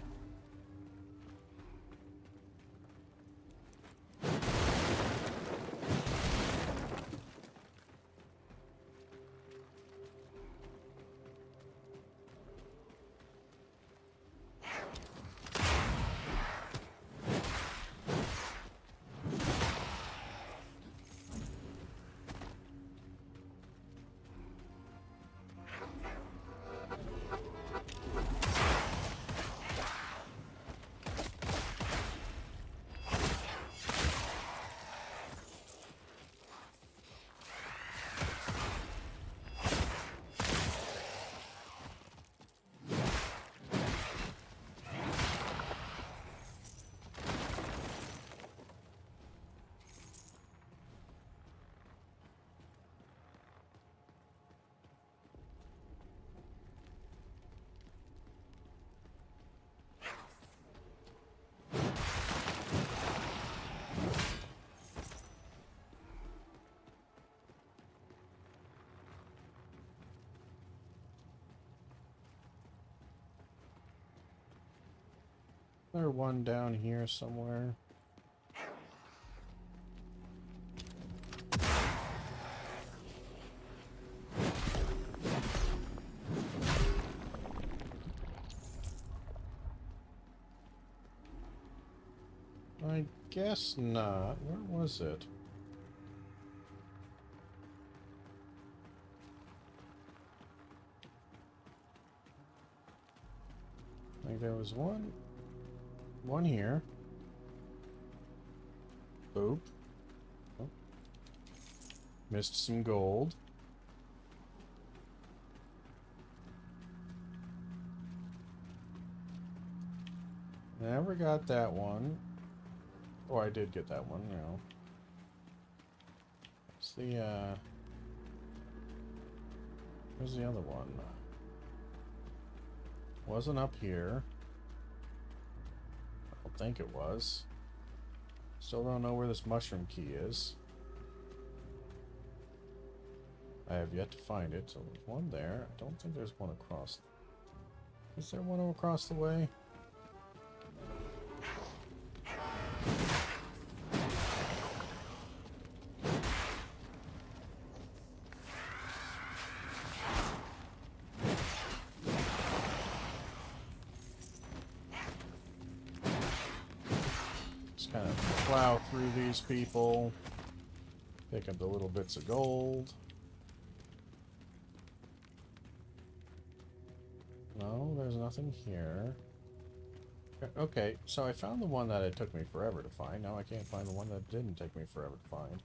There's one down here somewhere. I guess not. Where was it? I think there was one here. Boop. Oh. Missed some gold. Never got that one. Oh, I did get that one, you know. It's the, where's the other one? Wasn't up here. I don't think it was. Still don't know where this mushroom key is. I have yet to find it. So there's one there. I don't think there's one across. Is there one across the way? Kind of plow through these people, pick up the little bits of gold. No, there's nothing here. Okay, so I found the one that it took me forever to find. Now I can't find the one that didn't take me forever to find.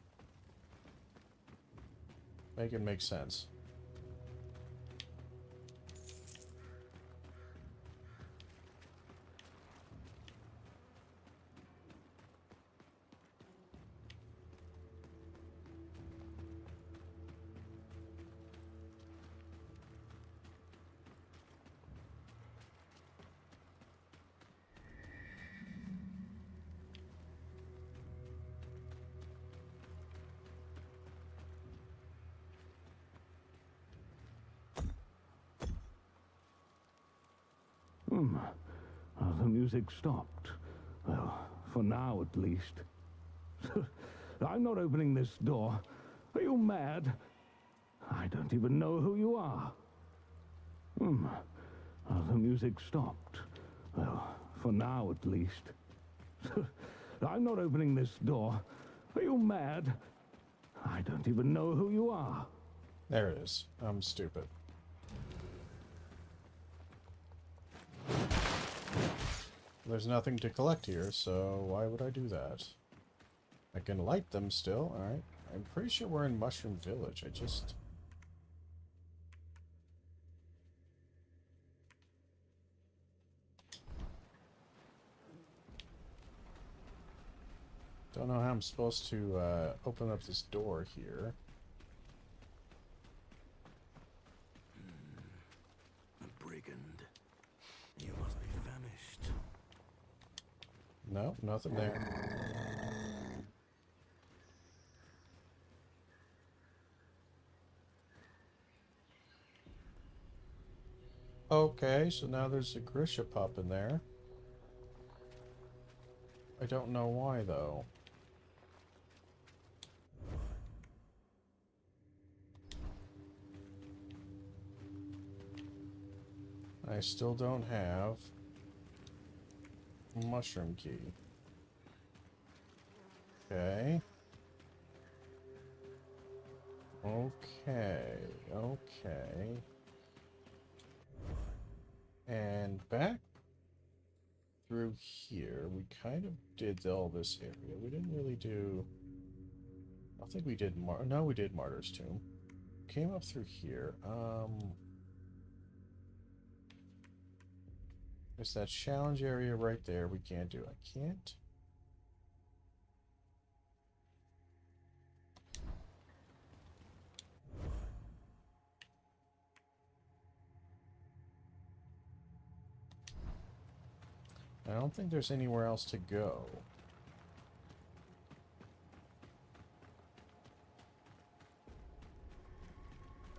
Make it make sense. The music stopped. Well, for now at least. I'm not opening this door. Are you mad? I don't even know who you are. The music stopped. Well, for now at least. I'm not opening this door. Are you mad? I don't even know who you are. There it is. I'm stupid. There's nothing to collect here, so why would I do that? I can light them still, alright. I'm pretty sure we're in Mushroom Village. I just... don't know how I'm supposed to open up this door here. A brigand. You must be famished. No, nothing there. Okay, so now there's a Grisha pup in there. I don't know why, though. I still don't have a mushroom key. Okay. Okay. And back through here, we kind of did all this area. We didn't really do... I think we did no, we did Martyr's Tomb. Came up through here. There's that challenge area right there we can't do. I can't... I don't think there's anywhere else to go.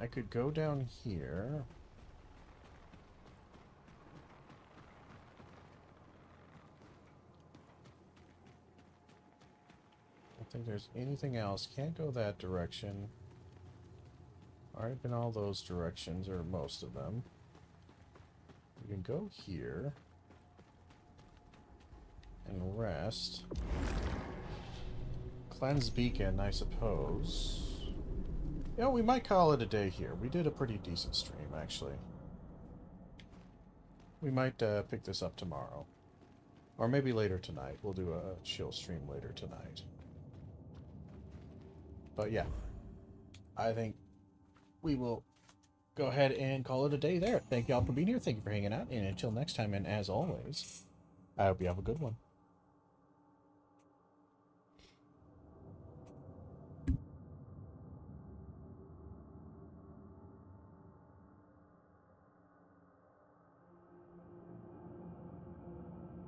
I could go down here. don't think there's anything else. Can't go that direction. Already been all those directions, or most of them. We can go here. And rest. Cleanse Beacon, I suppose. Yeah, we might call it a day here. We did a pretty decent stream, actually. We might pick this up tomorrow. Or maybe later tonight. We'll do a chill stream later tonight. But yeah. I think we will go ahead and call it a day there. Thank y'all for being here. Thank you for hanging out. And until next time, and as always, I hope you have a good one.